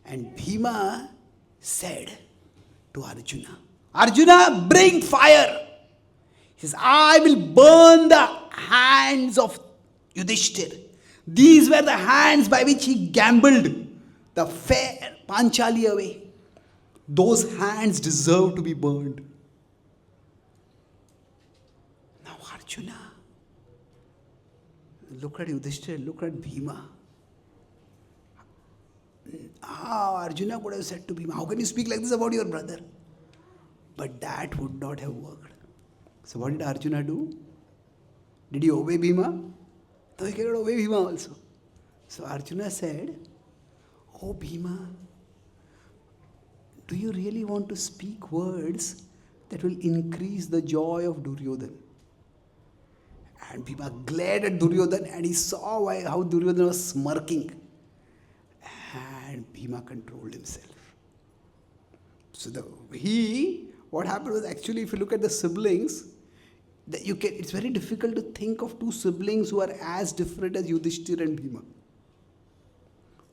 And Bhima said to Arjuna, Arjuna, bring fire. He says, I will burn the hands of Yudhishthir. These were the hands by which he gambled the fair Panchali away. Those hands deserve to be burned. Now Arjuna, look at Yudhishthir, look at Bhima. Arjuna would have said to Bhima, how can you speak like this about your brother? But that would not have worked. So what did Arjuna do? Did he obey Bhima? No, he cannot obey Bhima also. So Arjuna said, oh Bhima, do you really want to speak words that will increase the joy of Duryodhana? And Bhima glared at Duryodhana and he saw how Duryodhana was smirking. And Bhima controlled himself. So what happened was, actually, if you look at the siblings, it's very difficult to think of two siblings who are as different as Yudhishthira and Bhima.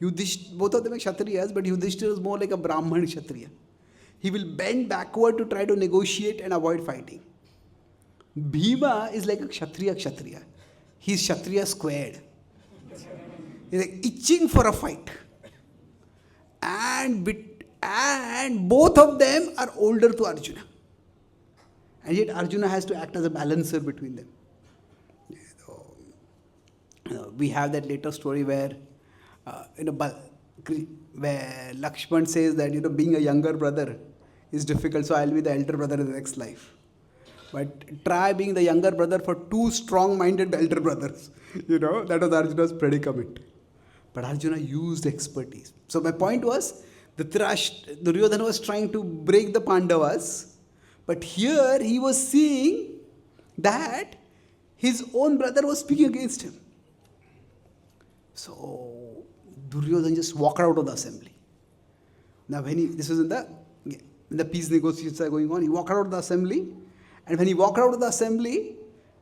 Both of them are Kshatriyas, but Yudhishthira is more like a Brahman Kshatriya. He will bend backward to try to negotiate and avoid fighting. Bhima is like a Kshatriya. He's Kshatriya squared. He's like itching for a fight. And both of them are older to Arjuna. And yet Arjuna has to act as a balancer between them. We have that later story where where Lakshman says that being a younger brother is difficult, so I'll be the elder brother in the next life. But try being the younger brother for two strong-minded elder brothers. That was Arjuna's predicament. But Arjuna used expertise. So my point was, Duryodhana was trying to break the Pandavas, but here he was seeing that his own brother was speaking against him. So Duryodhana just walked out of the assembly. Now this was in the peace negotiations are going on, he walked out of the assembly, and when he walked out of the assembly,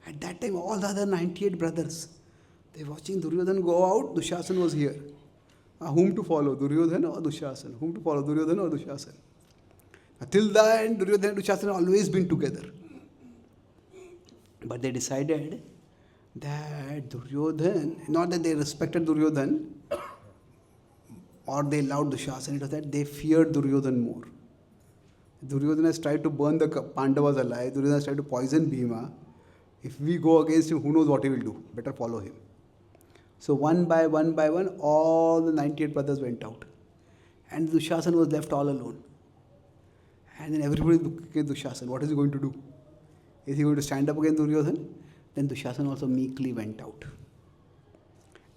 at that time all the other 98 brothers, they were watching Duryodhana go out. Dushasana was here. Whom to follow, Duryodhana or Dushasana? Whom to follow, Duryodhana or Dushasana? Till then, Duryodhana and Dushasana always been together. But they decided that Duryodhana, not that they respected Duryodhana or they loved Dushasana, it was that they feared Duryodhana more. Duryodhana has tried to burn the Pandavas alive. Duryodhana has tried to poison Bhima. If we go against him, who knows what he will do? Better follow him. So one by one, all the 98 brothers went out. And Dushasana was left all alone. And then everybody looked at Dushasana. What is he going to do? Is he going to stand up against Duryodhana? Then Dushasana also meekly went out.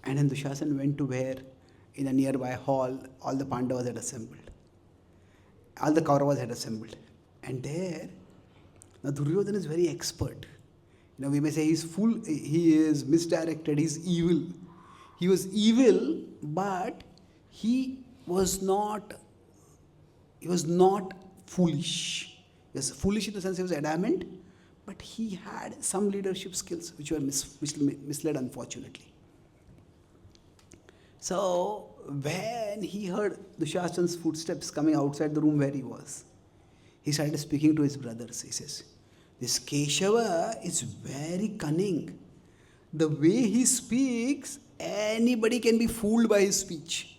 And then Dushasana went to where, in a nearby hall, all the Pandavas had assembled. All the Kauravas had assembled. And there, now Duryodhana is very expert. We may say he is misdirected, he's evil. He was evil, but he was not foolish. He was foolish in the sense he was adamant, but he had some leadership skills which were misled, unfortunately. So when he heard Dushasana's footsteps coming outside the room where he was, he started speaking to his brothers. He says, this Keshava is very cunning. The way he speaks, anybody can be fooled by his speech.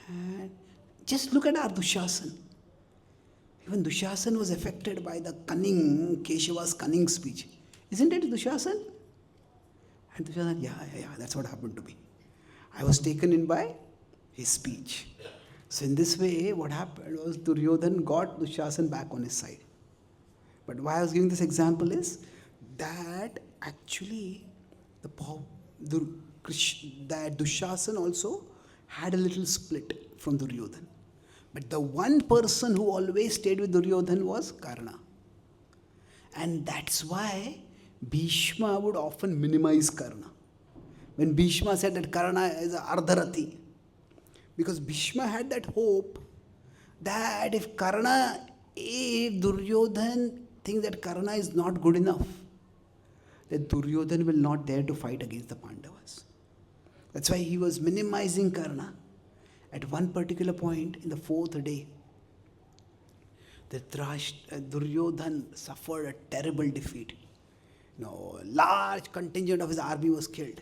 And just look at our Dushasana. Even Dushasana was affected by the Keshava's cunning speech. Isn't it Dushasana? And Dushasana, yeah, that's what happened to me. I was taken in by his speech. So in this way, what happened was Duryodhana got Dushasana back on his side. But why I was giving this example is that actually that Dushasana also had a little split from Duryodhana. But the one person who always stayed with Duryodhana was Karna. And that's why Bhishma would often minimize Karna. When Bhishma said that Karna is an Ardharathi, because Bhishma had that hope that if Duryodhana thinks that Karna is not good enough, that Duryodhana will not dare to fight against the Pandavas. That's why he was minimizing Karna. At one particular point in the fourth day, Duryodhana suffered a terrible defeat. Large contingent of his army was killed.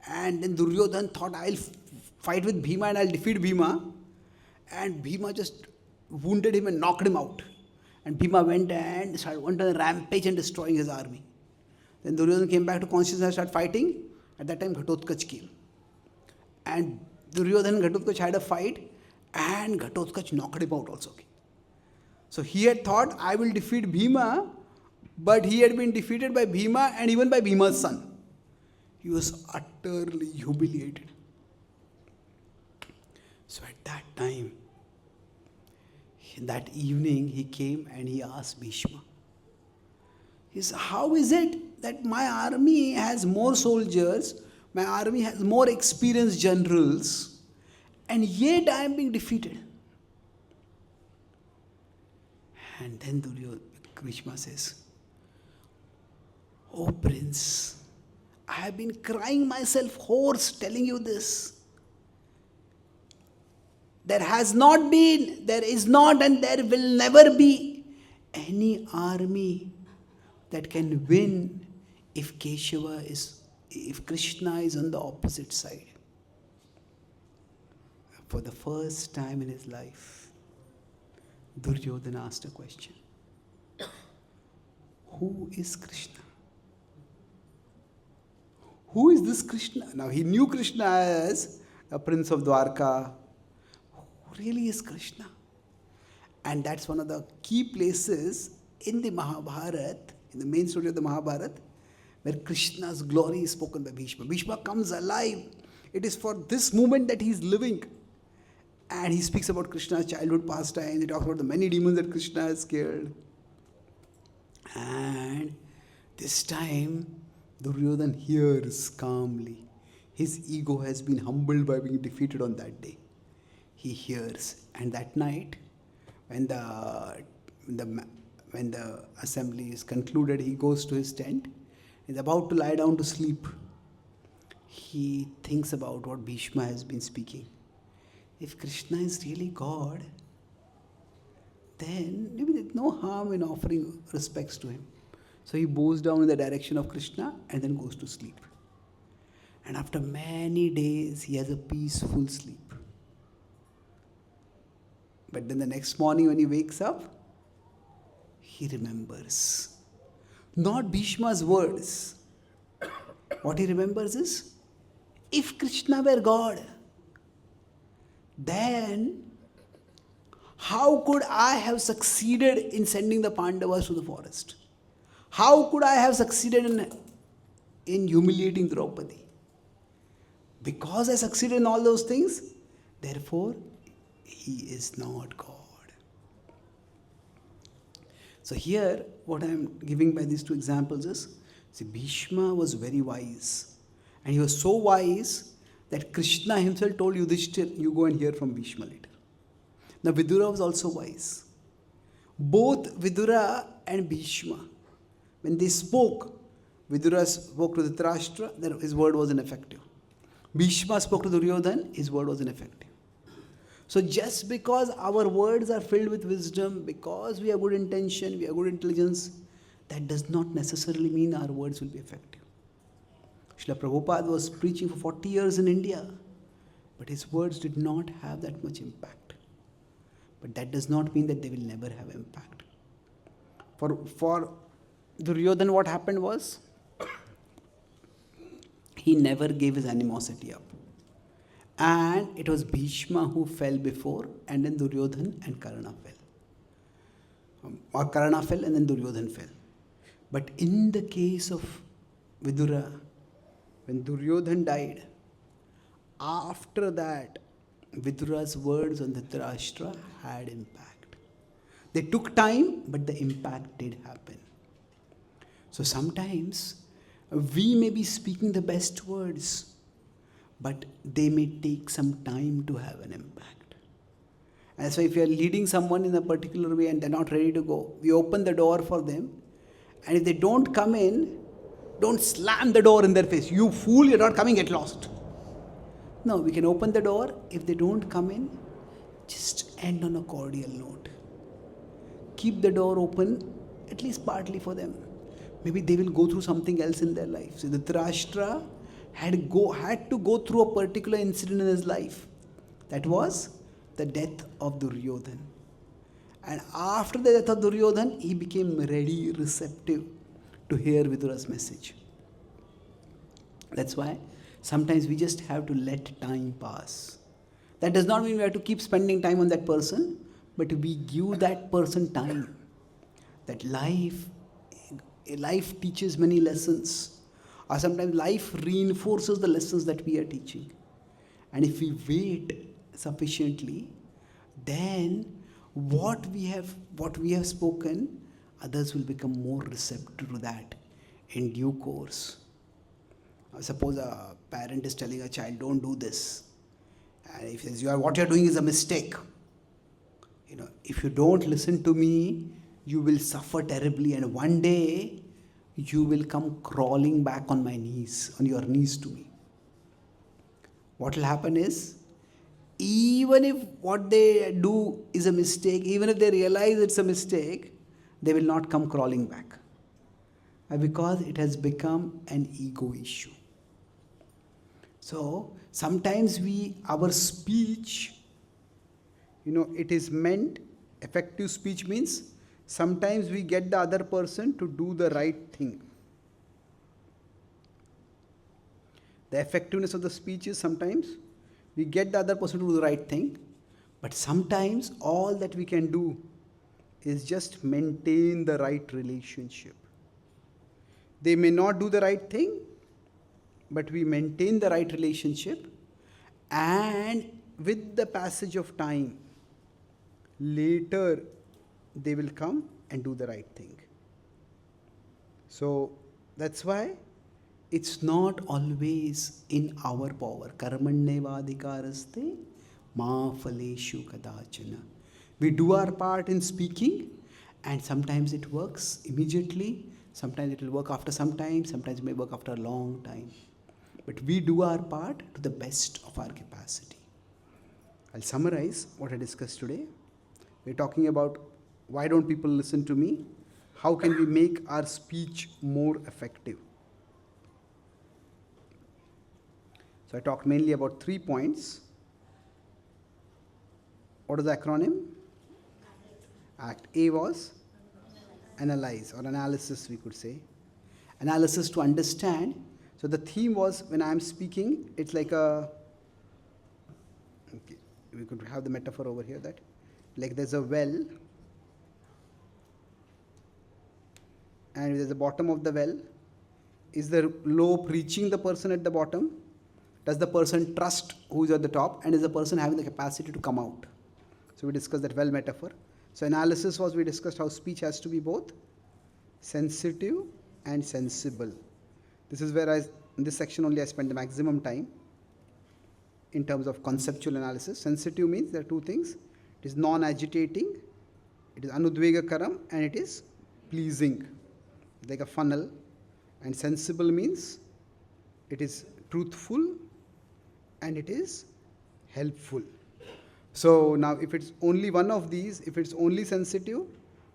And then Duryodhana thought, I'll fight with Bhima and I'll defeat Bhima. And Bhima just wounded him and knocked him out. And Bhima went on a rampage and destroying his army. Then Duryodhana came back to consciousness and started fighting. At that time, Ghatotkacha came. And Duryodhana and Ghatotkacha had a fight, and Ghatotkacha knocked him out also. So he had thought, I will defeat Bhima, but he had been defeated by Bhima and even by Bhima's son. He was utterly humiliated. So at that time, that evening, he came and he asked Bhishma, he said, how is it that my army has more soldiers, my army has more experienced generals, and yet I am being defeated? And then Bhishma says, oh Prince, I have been crying myself hoarse telling you this. There has not been, there is not, and there will never be any army that can win if if Krishna is on the opposite side. For the first time in his life, Duryodhana asked a question. Who is Krishna? Who is this Krishna? Now he knew Krishna as a prince of Dwarka. Who really is Krishna? And that's one of the key places in the Mahabharata, in the main story of the Mahabharata, where Krishna's glory is spoken by Bhishma. Bhishma comes alive. It is for this moment that he is living. And he speaks about Krishna's childhood pastime. He talks about the many demons that Krishna has killed. And this time, Duryodhana hears calmly. His ego has been humbled by being defeated on that day. He hears. And that night, when the assembly is concluded, he goes to his tent. He's about to lie down to sleep. He thinks about what Bhishma has been speaking. If Krishna is really God, then maybe there's no harm in offering respects to him. So he bows down in the direction of Krishna and then goes to sleep. And after many days, he has a peaceful sleep. But then the next morning when he wakes up, he remembers. Not Bhishma's words. What he remembers is, if Krishna were God, then how could I have succeeded in sending the Pandavas to the forest? How could I have succeeded in humiliating Draupadi? Because I succeeded in all those things, therefore, he is not God. So here, what I am giving by these two examples is, see, Bhishma was very wise. And he was so wise that Krishna himself told Yudhishthir, you go and hear from Bhishma later. Now Vidura was also wise. Both Vidura and Bhishma, when they spoke, Vidura spoke to Dhritarashtra, then his word wasn't effective. Bhishma spoke to Duryodhana, his word wasn't effective. So just because our words are filled with wisdom, because we have good intention, we have good intelligence, that does not necessarily mean our words will be effective. Srila Prabhupada was preaching for 40 years in India, but his words did not have that much impact. But that does not mean that they will never have impact. For Duryodhana, what happened was, he never gave his animosity up. And it was Bhishma who fell before, and then Duryodhana and Karna fell. Or Karna fell and then Duryodhana fell. But in the case of Vidura, when Duryodhana died, after that, Vidura's words on Dhritarashtra had impact. They took time, but the impact did happen. So sometimes we may be speaking the best words, but they may take some time to have an impact. And so if you are leading someone in a particular way and they're not ready to go, we open the door for them. And if they don't come in, don't slam the door in their face. You fool, you're not coming, get lost. No, we can open the door. If they don't come in, just end on a cordial note. Keep the door open, at least partly for them. Maybe they will go through something else in their life. So Dhritarashtra had to go through a particular incident in his life. That was the death of Duryodhana. And after the death of Duryodhana, he became ready, receptive to hear Vidura's message. That's why sometimes we just have to let time pass. That does not mean we have to keep spending time on that person, but we give that person time. That life teaches many lessons. Or sometimes life reinforces the lessons that we are teaching. And if we wait sufficiently, then what we have spoken, others will become more receptive to that in due course. Suppose a parent is telling a child, don't do this. And if he says, what you're doing is a mistake. If you don't listen to me, you will suffer terribly. And one day, you will come crawling back on your knees to me. What will happen is, even if what they do is a mistake, even if they realize it's a mistake, they will not come crawling back. Because it has become an ego issue. So sometimes our speech, it is meant, effective speech means sometimes we get the other person to do the right thing. The effectiveness of the speech is sometimes we get the other person to do the right thing, but sometimes all that we can do is just maintain the right relationship. They may not do the right thing, but we maintain the right relationship, and with the passage of time, later they will come and do the right thing. So that's why it's not always in our power. Karmanyevadhikaraste ma phaleshu kadachana. We do our part in speaking, and sometimes it works immediately, sometimes it will work after some time, sometimes it may work after a long time. But we do our part to the best of our capacity. I'll summarize what I discussed today. We're talking about why don't people listen to me? How can we make our speech more effective? So I talked mainly about 3 points. What is the acronym? ACT. A was analyze, or analysis we could say. Analysis to understand. So the theme was, when I am speaking, it's like we could have the metaphor over here, that like there's a well, and there's a bottom of the well. Is the rope reaching the person at the bottom? Does the person trust who is at the top, and is the person having the capacity to come out? So we discussed that well metaphor. So analysis was, we discussed how speech has to be both sensitive and sensible. This is where in this section only I spent the maximum time in terms of conceptual analysis. Sensitive means there are two things. It is non-agitating, it is anudvegakaram, and it is pleasing, like a funnel. And sensible means it is truthful and it is helpful. So now if it's only one of these, if it's only sensitive,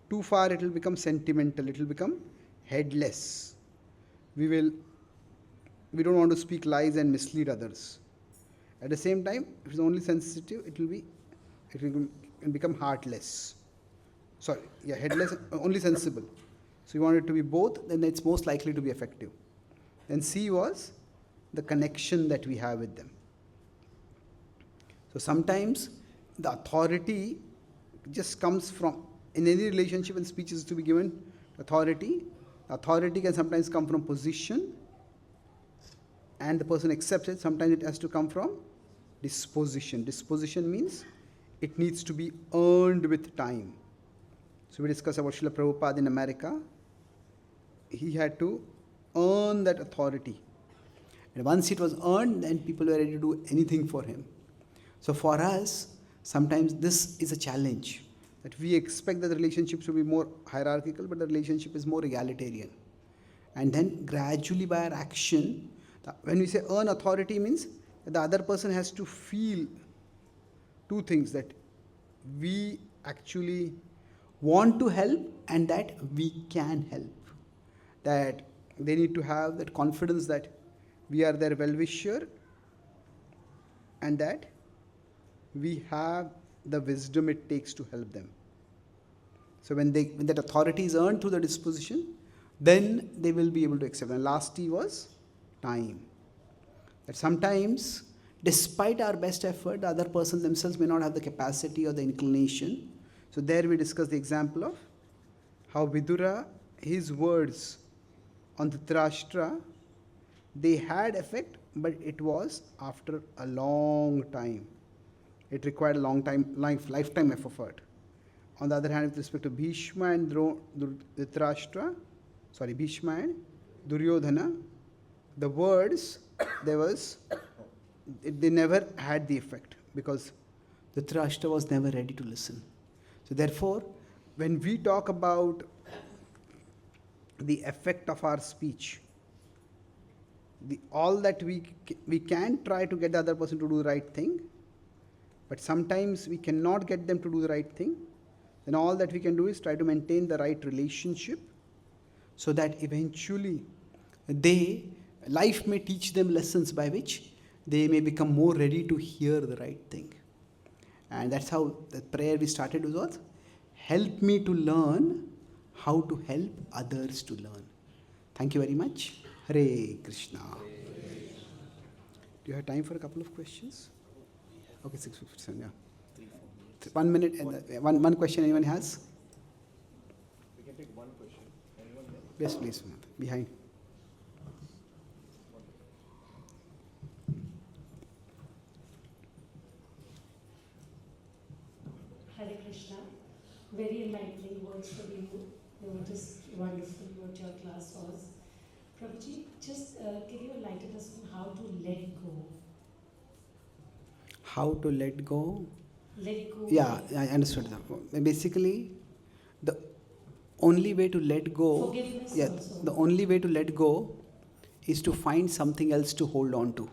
too far it will become sentimental, it will become headless. We don't want to speak lies and mislead others. At the same time, if it's only sensitive, it will become heartless. Headless, only sensible. So you want it to be both, then it's most likely to be effective. Then C was the connection that we have with them. So sometimes the authority just comes from, in any relationship when speech is to be given, authority can sometimes come from position, and the person accepts it. Sometimes it has to come from disposition. Disposition means it needs to be earned with time. So we discussed about Srila Prabhupada in America. He had to earn that authority. And once it was earned, then people were ready to do anything for him. So for us, sometimes this is a challenge, that we expect that the relationship should be more hierarchical, but the relationship is more egalitarian. And then gradually by our action, when we say earn authority, means that the other person has to feel two things, that we actually want to help and that we can help. That they need to have that confidence that we are their well-wisher and that we have the wisdom it takes to help them. So when that authority is earned through the disposition, then they will be able to accept. And last T was time. That sometimes, despite our best effort, the other person themselves may not have the capacity or the inclination. So there we discussed the example of how Vidura, his words on Dhritarashtra, they had effect, but it was after a long time. It required a long time, lifetime effort. On the other hand, with respect to Bhishma and Dhritarashtra, Bhishma and Duryodhana, the words, they never had the effect, because Dhritarashtra was never ready to listen. So therefore, when we talk about the effect of our speech. All that we can try to get the other person to do the right thing, but sometimes we cannot get them to do the right thing. Then all that we can do is try to maintain the right relationship, so that eventually life may teach them lessons by which they may become more ready to hear the right thing. And that's how the prayer we started was, help me to learn how to help others to learn. Thank you very much. Hare Krishna. Do you have time for a couple of questions? Okay, 6:57, yeah. 1 minute, and one question anyone has? We can take one question. Anyone there? Yes, please, behind. Hare Krishna. Very enlightening words from you. They were just wonderful what your class was. Prabhuji, just can you enlighten us on how to let go? How to let go? Let go. Yeah, I understood that. Basically, the only way to let go, Forgiveness yeah, also. the only way to let go is to find something else to hold on to.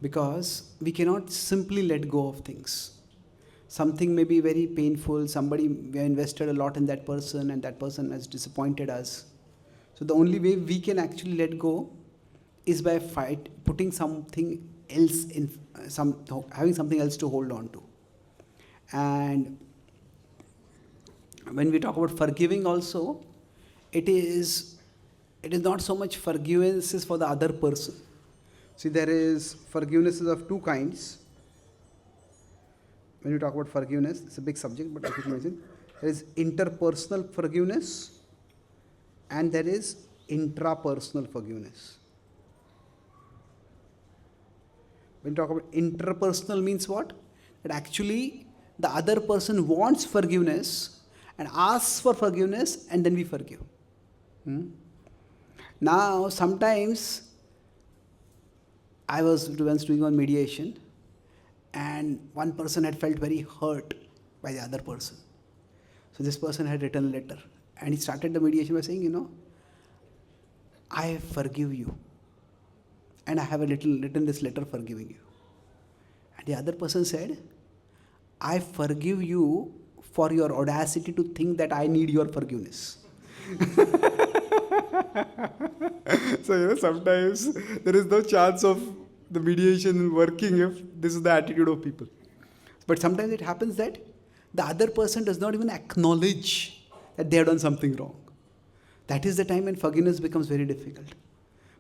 Because we cannot simply let go of things. Something may be very painful, we have invested a lot in that person and that person has disappointed us. So the only way we can actually let go is by putting something else having something else to hold on to. And when we talk about forgiving also, it is not so much forgiveness for the other person. See, there is forgivenesses of two kinds. When you talk about forgiveness, it's a big subject, but I can mention, there is interpersonal forgiveness and there is intrapersonal forgiveness. When you talk about interpersonal means what? That actually the other person wants forgiveness and asks for forgiveness and then we forgive. Now, sometimes I was once doing on mediation and one person had felt very hurt by the other person. So this person had written a letter and he started the mediation by saying, I forgive you and I have written this letter forgiving you. And the other person said, I forgive you for your audacity to think that I need your forgiveness. So, sometimes there is no chance of the mediation working if this is the attitude of people. But sometimes it happens that the other person does not even acknowledge that they have done something wrong. That is the time when forgiveness becomes very difficult.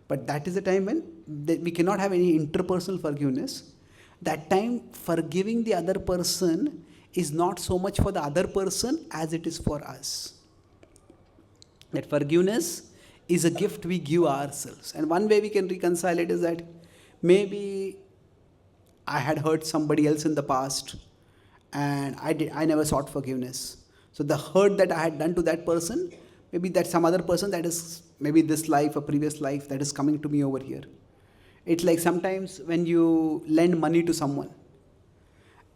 But that is the time when we cannot have any interpersonal forgiveness. That time, forgiving the other person is not so much for the other person as it is for us. That forgiveness is a gift we give ourselves. And one way we can reconcile it is that maybe I had hurt somebody else in the past and I never sought forgiveness. So the hurt that I had done to that person, maybe that's some other person that is maybe this life or previous life that is coming to me over here. It's like sometimes when you lend money to someone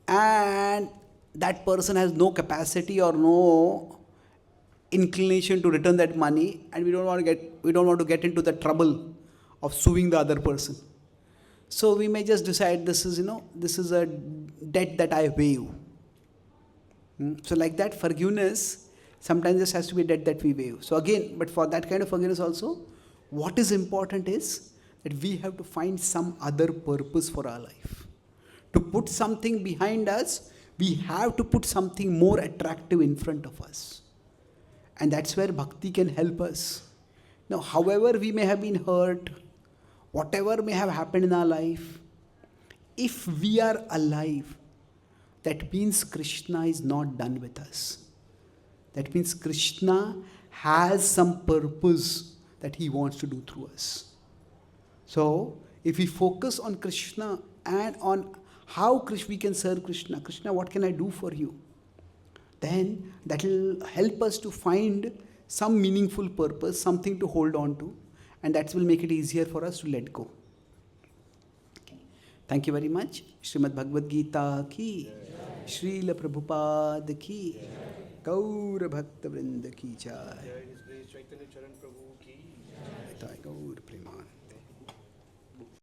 and that person has no capacity or no inclination to return that money, and we don't want to get into the trouble of suing the other person. So we may just decide this is a debt that I waive. So like that, forgiveness sometimes just has to be a debt that we waive. So again, but for that kind of forgiveness also, what is important is that we have to find some other purpose for our life. To put something behind us, we have to put something more attractive in front of us. And that's where Bhakti can help us. Now, however we may have been hurt, whatever may have happened in our life, if we are alive, that means Krishna is not done with us. That means Krishna has some purpose that he wants to do through us. So, if we focus on Krishna and on how we can serve Krishna, Krishna, what can I do for you? Then that will help us to find some meaningful purpose, something to hold on to, and that will make it easier for us to let go. Okay. Thank you very much. Srimad Bhagavad Gita ki, Srila Prabhupada ki, Gaura Bhakta Vrinda ki jai. Chaitanya Charan Prabhu ki. Jatayu Gaur Preman.